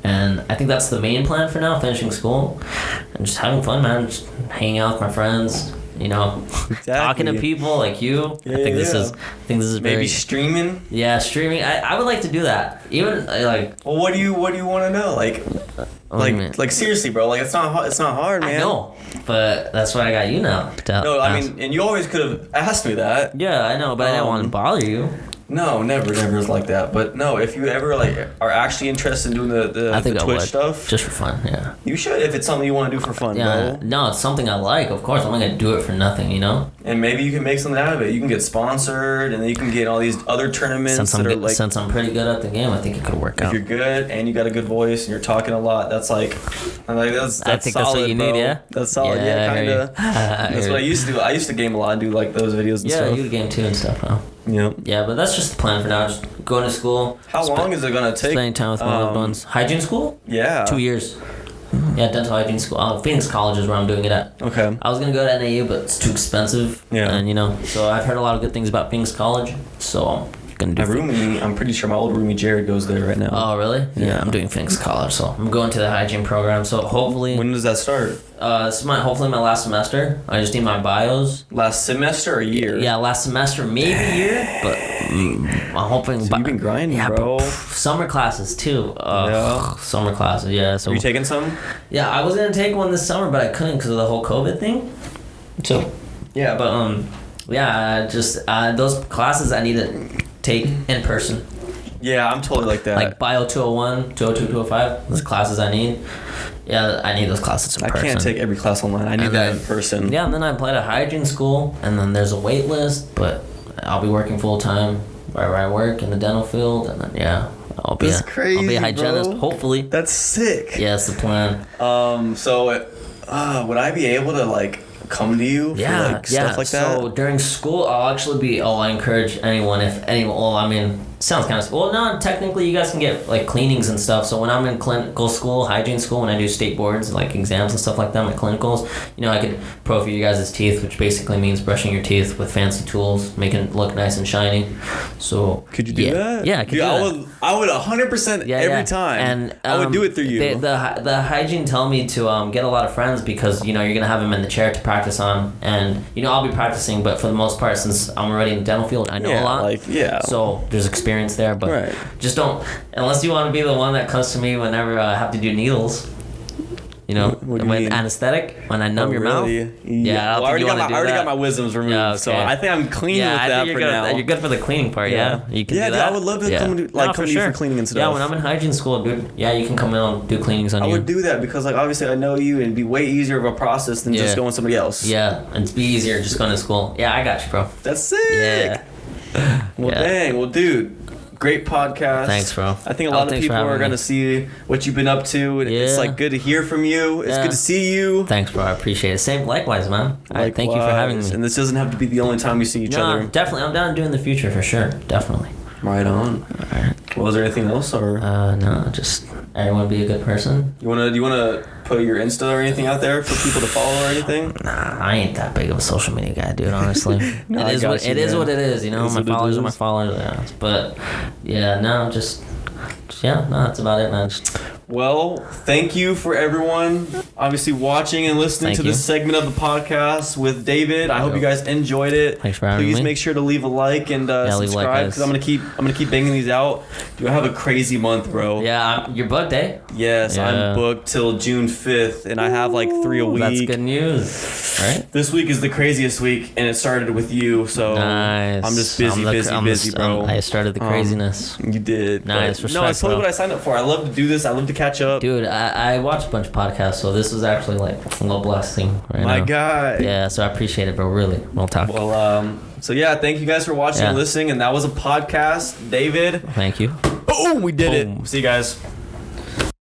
And I think that's the main plan for now, finishing school and just having fun, man. Just hanging out with my friends, talking to people like you. Yeah, I think this is maybe streaming. Yeah, streaming. I would like to do that. Even Well, what do you want to know? Seriously, bro. It's not hard, man. I know, but that's why I got you now. No, I mean, and you always could have asked me that. Yeah, I know, but I didn't want to bother you. No, never is like that. But no, if you ever are actually interested in doing the Twitch stuff, just for fun, yeah. You should if it's something you want to do for fun, bro. No, it's something I like. Of course, I'm not gonna do it for nothing, And maybe you can make something out of it. You can get sponsored, and then you can get all these other tournaments. Since I'm pretty good at the game, I think it could work out. If you're good and you got a good voice and you're talking a lot, that's I think solid, that's what you bro. need, yeah. That's solid, yeah, kind of. That's what I used to do. I used to game a lot and do those videos and stuff. Yeah, you game too and stuff, huh? Yep. Yeah, but that's just the plan for now. Just going to school. How long is it gonna take? Spending time with my loved ones. Hygiene school? Yeah. 2 years. Yeah, dental hygiene school. Phoenix College is where I'm doing it at. Okay. I was gonna go to NAU, but it's too expensive. Yeah. And so I've heard a lot of good things about Phoenix College. So I'm gonna do. My roomie, I'm pretty sure my old roomie Jared goes there right now. Oh really? Yeah. I'm doing Phoenix College, so I'm going to the hygiene program. So hopefully. When does that start? This is hopefully my last semester. I just need my bios. Last semester or a year? Yeah, last semester, maybe a year, but I'm hoping. So you've been grinding, bro. Summer classes too. Summer classes, yeah. So are you taking some? Yeah, I was gonna take one this summer, but I couldn't because of the whole COVID thing. So, yeah, but those classes I need to take in person. Yeah, I'm totally like that. Like Bio 201, 202, 205, those classes I need. Yeah, I need those classes in person. I can't take every class online. I need that in person. Yeah, and then I applied to hygiene school, and then there's a wait list, but I'll be working full time where I work in the dental field, and then I'll be a hygienist, bro. Hopefully. That's sick. Yeah, that's the plan. So would I be able to like come to you for like stuff like that? So during school, I encourage anyone, sounds kind of, well, no, technically you guys can get like cleanings and stuff. So when I'm in clinical school, hygiene school, when I do state boards, like exams and stuff like that, my clinicals, I could profile you guys' teeth, which basically means brushing your teeth with fancy tools, making it look nice and shiny. So could you do that? Yeah, I could do that. I would 100% every time. And I would do it through you. The hygiene tell me to get a lot of friends because you're gonna have them in the chair to practice on, and I'll be practicing, but for the most part, since I'm already in the dental field, I know a lot. So there's experience there, but just don't, unless you want to be the one that comes to me whenever I have to do needles. When anesthetic, when I numb your mouth. Yeah, I already got my wisdoms removed, so I think I'm clean with that for now. You're good for the cleaning part, you can do that. I would love to come to you for cleaning and stuff. Yeah, when I'm in hygiene school, dude, you can come in and do cleanings on you. I would do that because obviously I know you, and it'd be way easier of a process than just going somebody else. Yeah, and it'd be easier just going to school. Yeah, I got you, bro. That's sick. Well, dang. Well, dude. Great podcast. Thanks, bro. I think a lot of people are going to see what you've been up to. It's like good to hear from you. It's good to see you. Thanks, bro. I appreciate it. Same, likewise, man. Thank you for having me. And this doesn't have to be the only time we see each other. Definitely. I'm down to do it in the future for sure. Definitely. Right on. All right. Well, is there anything else, or? No, just everyone be a good person. Do you wanna put your Insta or anything out there for people to follow or anything? Nah, I ain't that big of a social media guy, dude. Honestly, it is what it is. My followers are my followers. Yeah. But that's about it, man. Well, thank you for everyone obviously watching and listening to this segment of the podcast with David. I hope you guys enjoyed it. Thanks for having me. Please make sure to leave a like and subscribe because I'm gonna keep banging these out. Dude, I have a crazy month, bro. Yeah, you're booked, eh? Yes, I'm booked till June 5th, and I have like 3 a week. That's good news, right? This week is the craziest week, and it started with you, so nice. I'm just busy, bro. I started the craziness. You did. Nice. No, it's totally what I signed up for. I love to do this. I love to catch up. Dude, I watch a bunch of podcasts, so this was actually like a little blessing right My now. God. Yeah, so I appreciate it, bro. Really. We'll talk. Well, so yeah, thank you guys for watching and listening, and that was a podcast. David. Thank you. Boom, we did it. See you guys.